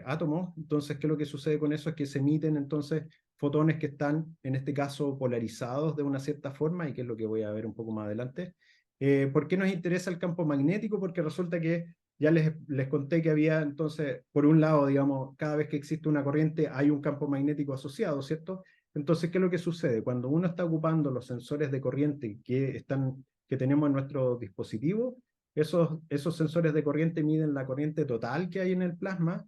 átomos. Entonces, ¿qué es lo que sucede con eso? Es que se emiten entonces fotones que están, en este caso, polarizados de una cierta forma, y que es lo que voy a ver un poco más adelante. ¿Por qué nos interesa el campo magnético? Porque resulta que ya les conté que había, entonces, por un lado, digamos, cada vez que existe una corriente hay un campo magnético asociado, ¿cierto? Entonces, ¿qué es lo que sucede? Cuando uno está ocupando los sensores de corriente que tenemos en nuestro dispositivo, esos sensores de corriente miden la corriente total que hay en el plasma,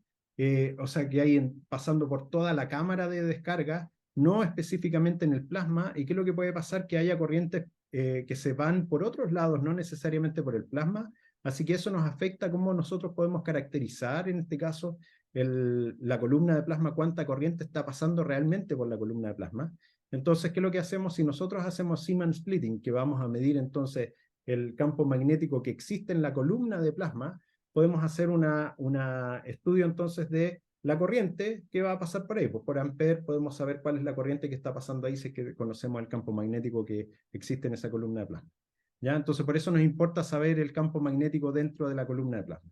o sea, que hay pasando por toda la cámara de descarga, no específicamente en el plasma. ¿Y qué es lo que puede pasar? Que haya corrientes que se van por otros lados, no necesariamente por el plasma. Así que eso nos afecta cómo nosotros podemos caracterizar, en este caso, la columna de plasma, cuánta corriente está pasando realmente por la columna de plasma. Entonces, ¿qué es lo que hacemos? Si nosotros hacemos Zeeman splitting, que vamos a medir entonces el campo magnético que existe en la columna de plasma, podemos hacer un estudio entonces de la corriente que va a pasar por ahí. Pues por Ampere podemos saber cuál es la corriente que está pasando ahí si es que conocemos el campo magnético que existe en esa columna de plasma. ¿Ya? Entonces, por eso nos importa saber el campo magnético dentro de la columna de plasma.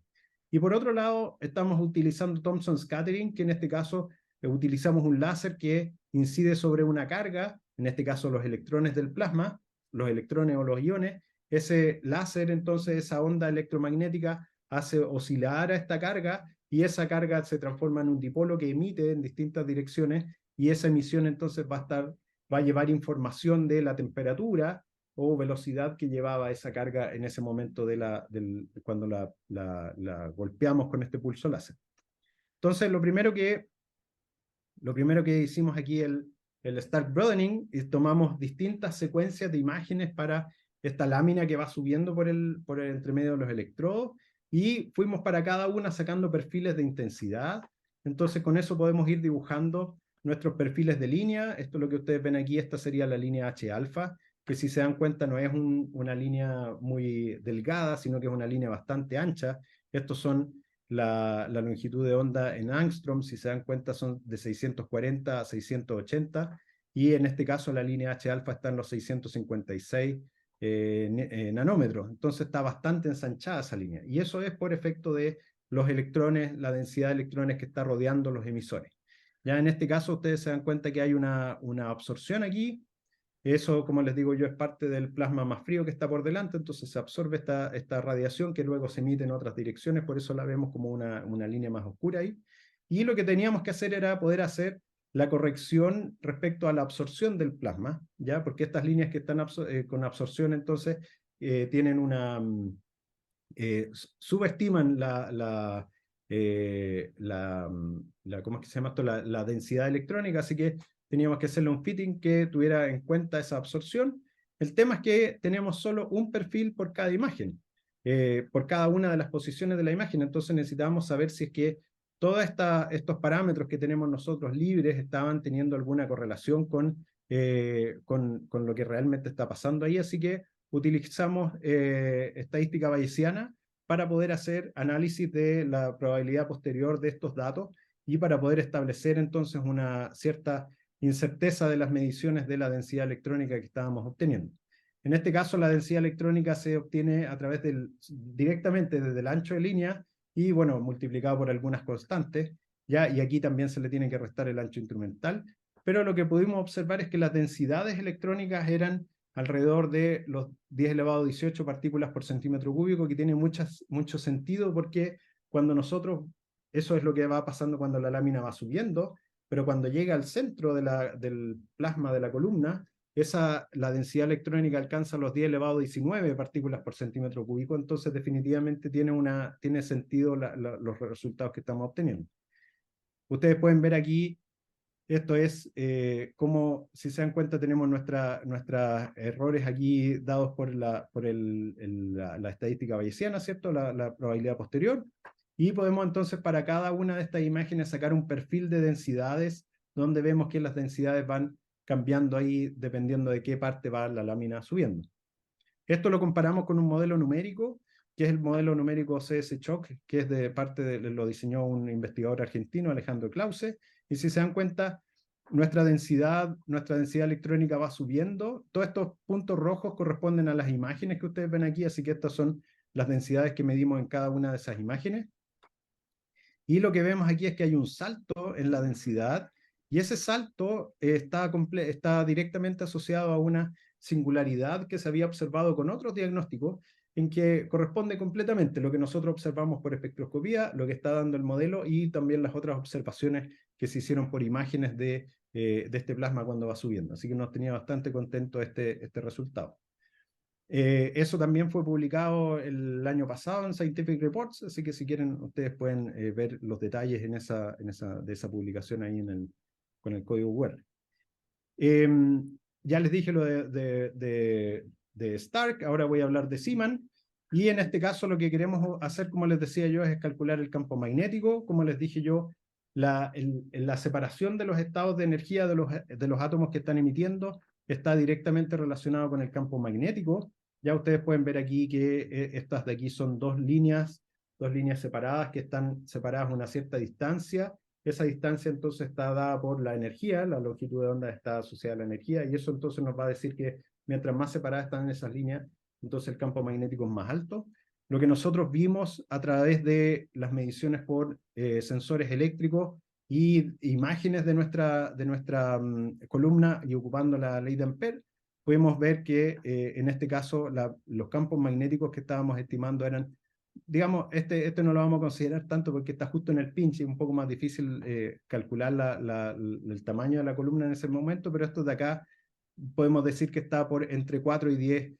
Y por otro lado, estamos utilizando Thomson scattering, que en este caso utilizamos un láser que incide sobre una carga, en este caso los electrones del plasma, los electrones o los iones. Ese láser, entonces, esa onda electromagnética hace oscilar a esta carga, y esa carga se transforma en un dipolo que emite en distintas direcciones, y esa emisión entonces va a llevar información de la temperatura o velocidad que llevaba esa carga en ese momento cuando la golpeamos con este pulso láser. Entonces, lo primero que hicimos aquí, el Stark Broadening, y tomamos distintas secuencias de imágenes para esta lámina que va subiendo por el entremedio de los electrodos, y fuimos para cada una sacando perfiles de intensidad. Entonces, con eso podemos ir dibujando nuestros perfiles de línea. Esto es lo que ustedes ven aquí, esta sería la línea H-alfa, que si se dan cuenta no es una línea muy delgada, sino que es una línea bastante ancha. Estos son la longitud de onda en angstrom, si se dan cuenta son de 640 a 680, y en este caso la línea H-alfa está en los 656 nanómetros. Entonces está bastante ensanchada esa línea, y eso es por efecto de los electrones, la densidad de electrones que está rodeando los emisores. Ya en este caso ustedes se dan cuenta que hay una absorción aquí. Eso, como les digo yo, es parte del plasma más frío que está por delante, entonces se absorbe esta radiación que luego se emite en otras direcciones, por eso la vemos como una línea más oscura ahí. Y lo que teníamos que hacer era poder hacer la corrección respecto a la absorción del plasma, ¿ya? Porque estas líneas que están con absorción, entonces, tienen subestiman ¿cómo es que se llama esto? La densidad electrónica, así que teníamos que hacerle un fitting que tuviera en cuenta esa absorción. El tema es que tenemos solo un perfil por cada imagen, por cada una de las posiciones de la imagen. Entonces necesitamos saber si es que todos estos parámetros que tenemos nosotros libres estaban teniendo alguna correlación con lo que realmente está pasando ahí. Así que utilizamos estadística bayesiana para poder hacer análisis de la probabilidad posterior de estos datos y para poder establecer entonces una cierta incerteza de las mediciones de la densidad electrónica que estábamos obteniendo. En este caso, la densidad electrónica se obtiene a través directamente desde el ancho de línea y, bueno, multiplicado por algunas constantes, ¿ya? Y aquí también se le tiene que restar el ancho instrumental, pero lo que pudimos observar es que las densidades electrónicas eran alrededor de los 10 elevado a 18 partículas por centímetro cúbico, que tiene mucho sentido porque cuando nosotros, eso es lo que va pasando cuando la lámina va subiendo, pero cuando llega al centro del plasma de la columna, la densidad electrónica alcanza los 10 elevado a 19 partículas por centímetro cúbico, entonces definitivamente tiene sentido los resultados que estamos obteniendo. Ustedes pueden ver aquí, esto es como, si se dan cuenta, tenemos nuestros errores aquí dados por la estadística bayesiana, ¿cierto? La probabilidad posterior. Y podemos entonces para cada una de estas imágenes sacar un perfil de densidades donde vemos que las densidades van cambiando ahí dependiendo de qué parte va la lámina subiendo. Esto lo comparamos con un modelo numérico, que es el modelo numérico CS-Choc, que es lo diseñó un investigador argentino, Alejandro Clause, y si se dan cuenta, nuestra densidad electrónica va subiendo. Todos estos puntos rojos corresponden a las imágenes que ustedes ven aquí, así que estas son las densidades que medimos en cada una de esas imágenes. Y lo que vemos aquí es que hay un salto en la densidad, y ese salto está directamente asociado a una singularidad que se había observado con otros diagnósticos, en que corresponde completamente lo que nosotros observamos por espectroscopía, lo que está dando el modelo, y también las otras observaciones que se hicieron por imágenes de este plasma cuando va subiendo. Así que nos tenía bastante contento este resultado. Eso también fue publicado el año pasado en Scientific Reports, así que si quieren ustedes pueden ver los detalles de esa publicación ahí con el código QR. Ya les dije lo de Stark, ahora voy a hablar de Zeeman, y en este caso lo que queremos hacer, como les decía yo, es calcular el campo magnético. Como les dije yo, la separación de los estados de energía de los átomos que están emitiendo está directamente relacionado con el campo magnético. Ya ustedes pueden ver aquí que estas de aquí son dos líneas separadas que están separadas a una cierta distancia. Esa distancia entonces está dada por la energía, la longitud de onda está asociada a la energía, y eso entonces nos va a decir que mientras más separadas están esas líneas, entonces el campo magnético es más alto. Lo que nosotros vimos a través de las mediciones por sensores eléctricos y imágenes de nuestra columna y ocupando la ley de Ampère, pudimos ver que en este caso los campos magnéticos que estábamos estimando eran, digamos, este no lo vamos a considerar tanto porque está justo en el pinche, un poco más difícil calcular el tamaño de la columna en ese momento, pero esto de acá podemos decir que está por entre 4 y 10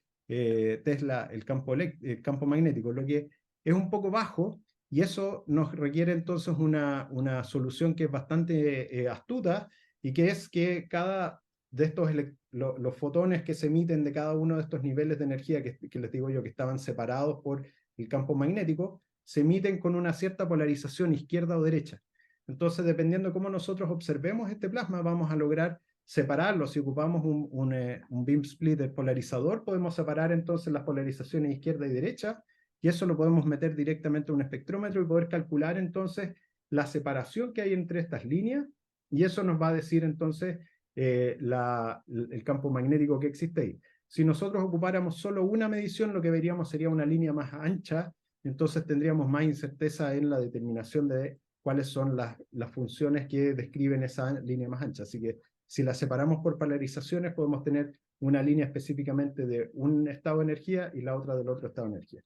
Tesla el campo magnético, lo que es un poco bajo, y eso nos requiere entonces una solución que es bastante astuta, y que es que cada de estos los fotones que se emiten de cada uno de estos niveles de energía que les digo yo que estaban separados por el campo magnético, se emiten con una cierta polarización izquierda o derecha. Entonces, dependiendo de cómo nosotros observemos este plasma, vamos a lograr separarlo. Si ocupamos un beam splitter polarizador, podemos separar entonces las polarizaciones izquierda y derecha, y eso lo podemos meter directamente a un espectrómetro y poder calcular entonces la separación que hay entre estas líneas, y eso nos va a decir entonces el campo magnético que existe ahí. Si nosotros ocupáramos solo una medición, lo que veríamos sería una línea más ancha, entonces tendríamos más incerteza en la determinación de cuáles son las funciones que describen esa línea más ancha. Así que si la separamos por polarizaciones, podemos tener una línea específicamente de un estado de energía y la otra del otro estado de energía.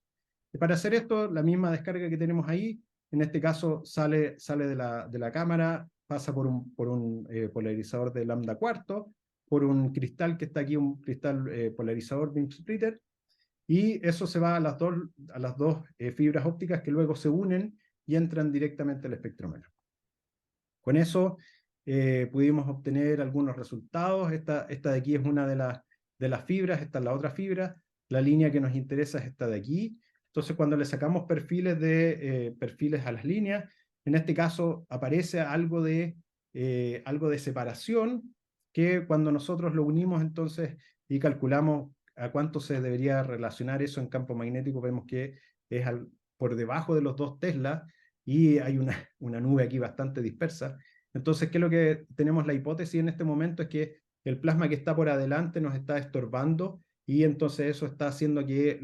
Y para hacer esto, la misma descarga que tenemos ahí, en este caso sale de la cámara, pasa por un polarizador de lambda cuarto, por un cristal que está aquí, un cristal polarizador beam splitter, y eso se va a las dos fibras ópticas que luego se unen y entran directamente al espectrómetro. Con eso pudimos obtener algunos resultados. Esta de aquí es una de de las fibras, esta es la otra fibra, la línea que nos interesa es esta de aquí. Entonces, cuando le sacamos perfiles a las líneas, en este caso aparece algo de separación, que cuando nosotros lo unimos entonces y calculamos a cuánto se debería relacionar eso en campo magnético, vemos que es por debajo de los 2 Tesla, y hay una nube aquí bastante dispersa. Entonces, ¿qué es lo que tenemos? La hipótesis en este momento es que el plasma que está por adelante nos está estorbando, y entonces eso está haciendo que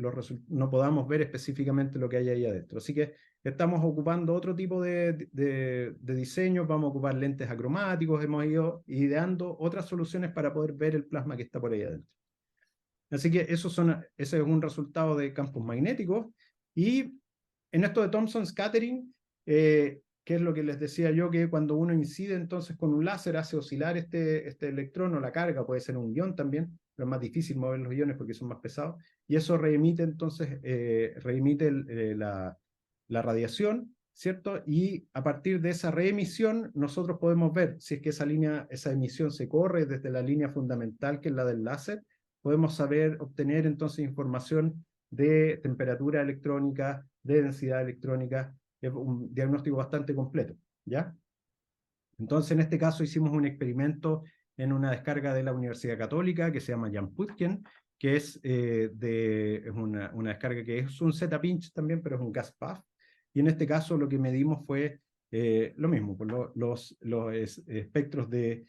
no podamos ver específicamente lo que hay ahí adentro. Así que estamos ocupando otro tipo de diseño, vamos a ocupar lentes acromáticos, hemos ido ideando otras soluciones para poder ver el plasma que está por ahí adentro. Así que ese es un resultado de campos magnéticos. Y en esto de Thomson Scattering, que es lo que les decía yo, que cuando uno incide entonces con un láser hace oscilar este electrón o la carga, puede ser un ion también, pero es más difícil mover los iones porque son más pesados, y eso reemite entonces la radiación, ¿cierto? Y a partir de esa reemisión nosotros podemos ver si es que esa emisión se corre desde la línea fundamental, que es la del láser, podemos obtener entonces información de temperatura electrónica, de densidad electrónica. Es un diagnóstico bastante completo, ¿ya? Entonces, en este caso hicimos un experimento en una descarga de la Universidad Católica que se llama Jan Putken, que es una descarga que es un Z-pinch también, pero es un gas puff. Y en este caso lo que medimos fue lo mismo, pues los espectros de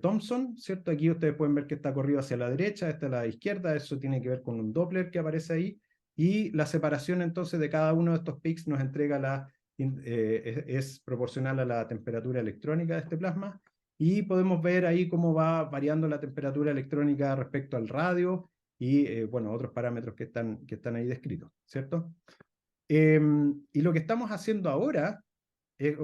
Thomson, ¿cierto? Aquí ustedes pueden ver que está corrido hacia la derecha, esta a la izquierda, eso tiene que ver con un Doppler que aparece ahí, y la separación entonces de cada uno de estos peaks nos entrega es proporcional a la temperatura electrónica de este plasma, y podemos ver ahí cómo va variando la temperatura electrónica respecto al radio, y bueno, otros parámetros que están ahí descritos, ¿cierto? Y lo que estamos haciendo ahora,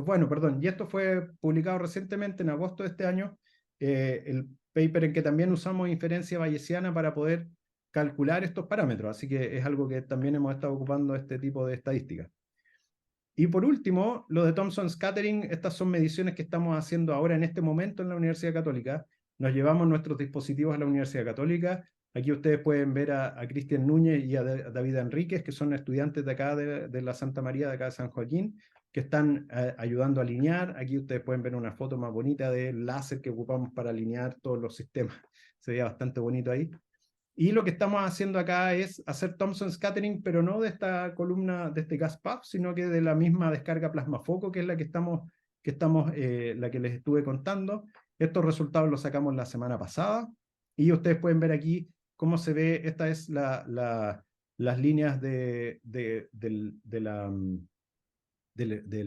bueno, perdón, y esto fue publicado recientemente en agosto de este año, el paper en que también usamos inferencia bayesiana para poder calcular estos parámetros, así que es algo que también hemos estado ocupando este tipo de estadísticas. Y por último, lo de Thomson Scattering, estas son mediciones que estamos haciendo ahora en este momento en la Universidad Católica. Nos llevamos nuestros dispositivos a la Universidad Católica. Aquí ustedes pueden ver a Cristian Núñez y a David Enríquez, que son estudiantes de acá de la Santa María, de acá de San Joaquín, que están ayudando a alinear. Aquí ustedes pueden ver una foto más bonita del láser que ocupamos para alinear todos los sistemas. Se veía bastante bonito ahí. Y lo que estamos haciendo acá es hacer Thomson Scattering, pero no de esta columna, de este gas puff, sino que de la misma descarga plasmafoco, que es la la que les estuve contando. Estos resultados los sacamos la semana pasada, y ustedes pueden ver aquí cómo se ve. Esta es las líneas del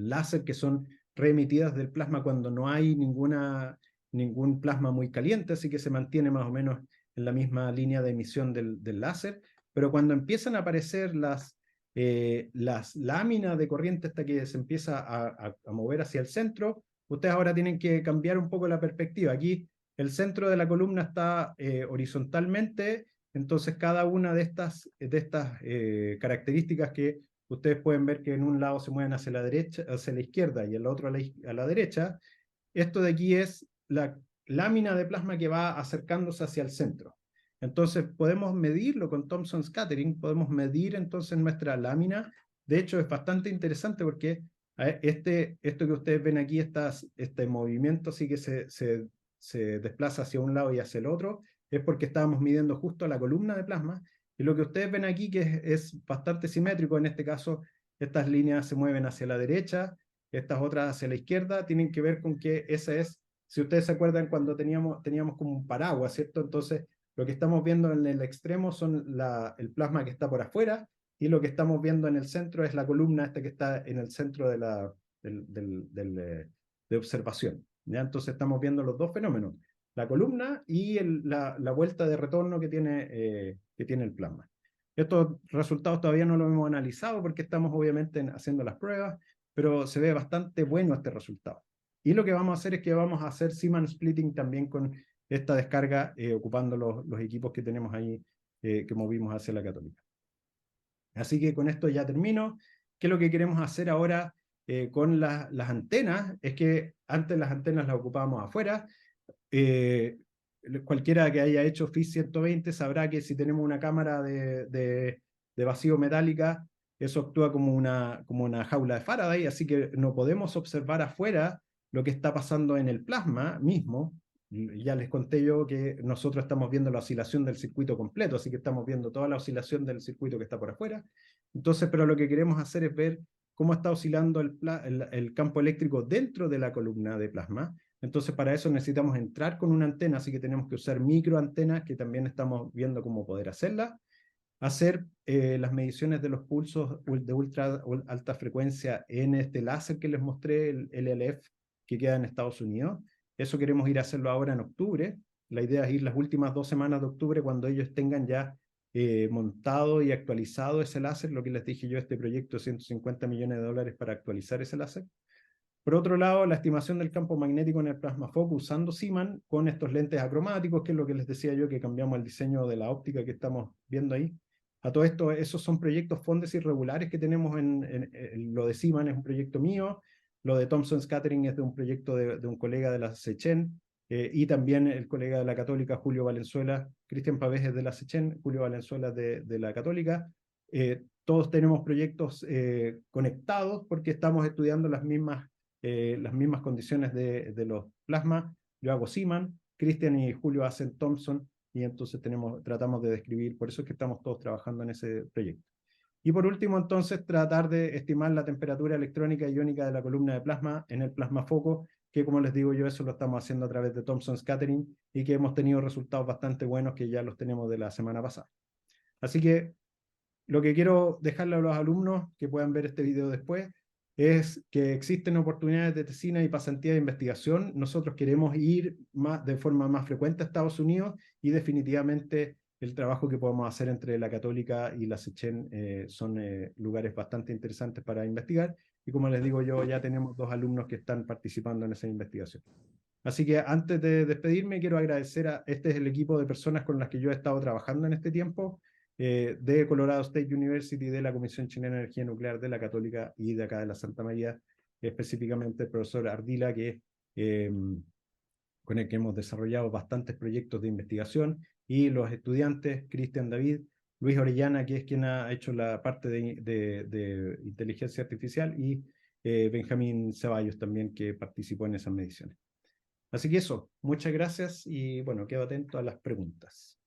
láser que son reemitidas del plasma cuando no hay ningún plasma muy caliente, así que se mantiene más o menos en la misma línea de emisión del láser, pero cuando empiezan a aparecer las láminas de corriente hasta que se empieza a mover hacia el centro, ustedes ahora tienen que cambiar un poco la perspectiva. Aquí el centro de la columna está horizontalmente, entonces cada una de estas características que ustedes pueden ver que en un lado se mueven hacia la derecha, hacia la izquierda, y el otro a la derecha, esto de aquí es la lámina de plasma que va acercándose hacia el centro. Entonces podemos medirlo con Thomson Scattering, podemos medir entonces nuestra lámina. De hecho es bastante interesante porque esto que ustedes ven aquí, este movimiento así que se desplaza hacia un lado y hacia el otro, es porque estábamos midiendo justo la columna de plasma, y lo que ustedes ven aquí, que es bastante simétrico, en este caso estas líneas se mueven hacia la derecha, estas otras hacia la izquierda, tienen que ver con que esa es, si ustedes se acuerdan cuando teníamos como un paraguas, ¿cierto? Entonces, lo que estamos viendo en el extremo son el plasma que está por afuera, y lo que estamos viendo en el centro es la columna esta que está en el centro de observación, ¿ya? Entonces estamos viendo los dos fenómenos, la columna y la vuelta de retorno que tiene el plasma. Estos resultados todavía no los hemos analizado porque estamos obviamente haciendo las pruebas, pero se ve bastante bueno este resultado. Y lo que vamos a hacer es que vamos a hacer Zeeman splitting también con esta descarga, ocupando los equipos que tenemos ahí, que movimos hacia la Católica. Así que con esto ya termino. ¿Qué es lo que queremos hacer ahora con las antenas? Es que antes las antenas las ocupábamos afuera. cualquiera que haya hecho FIS 120 sabrá que si tenemos una cámara de vacío metálica, eso actúa como una jaula de Faraday, así que no podemos observar afuera lo que está pasando en el plasma mismo. Ya les conté yo que nosotros estamos viendo la oscilación del circuito completo, así que estamos viendo toda la oscilación del circuito que está por afuera. Entonces, pero lo que queremos hacer es ver cómo está oscilando el campo eléctrico dentro de la columna de plasma. Entonces, para eso necesitamos entrar con una antena, así que tenemos que usar microantenas, que también estamos viendo cómo poder hacerlas. Hacer las mediciones de los pulsos de ultra alta frecuencia en este láser que les mostré, el LLF, que queda en Estados Unidos. Eso queremos ir a hacerlo ahora en octubre. La idea es ir las últimas 2 semanas de octubre cuando ellos tengan ya montado y actualizado ese láser, lo que les dije yo, este proyecto de $150 millones para actualizar ese láser. Por otro lado, la estimación del campo magnético en el plasma foco usando Siman con estos lentes acromáticos, que es lo que les decía yo, que cambiamos el diseño de la óptica que estamos viendo ahí. A todo esto, esos son proyectos fondes irregulares que tenemos en lo de Siman, es un proyecto mío, lo de Thomson Scattering es de un proyecto de un colega de la SECHEN, y también el colega de la Católica, Julio Valenzuela. Cristian Pavés es de la SECHEN, Julio Valenzuela de la Católica. Todos tenemos proyectos conectados porque estamos estudiando las mismas condiciones de los plasmas. Yo hago Siman, Cristian y Julio hacen Thomson, y entonces tratamos de describir, por eso es que estamos todos trabajando en ese proyecto. Y por último, entonces, tratar de estimar la temperatura electrónica y iónica de la columna de plasma en el plasma foco, que como les digo yo, eso lo estamos haciendo a través de Thomson Scattering, y que hemos tenido resultados bastante buenos que ya los tenemos de la semana pasada. Así que lo que quiero dejarle a los alumnos que puedan ver este video después es que existen oportunidades de tesina y pasantía de investigación. Nosotros queremos ir de forma más frecuente a Estados Unidos, y definitivamente el trabajo que podemos hacer entre la Católica y la SECHEN son lugares bastante interesantes para investigar, y como les digo yo, ya tenemos 2 alumnos que están participando en esa investigación. Así que antes de despedirme, quiero agradecer este es el equipo de personas con las que yo he estado trabajando en este tiempo, de Colorado State University, de la Comisión Chilena de Energía Nuclear, de la Católica y de acá de la Santa María, específicamente el profesor Ardila, con el que hemos desarrollado bastantes proyectos de investigación, y los estudiantes, Cristian David, Luis Orellana, que es quien ha hecho la parte de inteligencia artificial, y Benjamín Ceballos también, que participó en esas mediciones. Así que eso, muchas gracias, y bueno, quedo atento a las preguntas.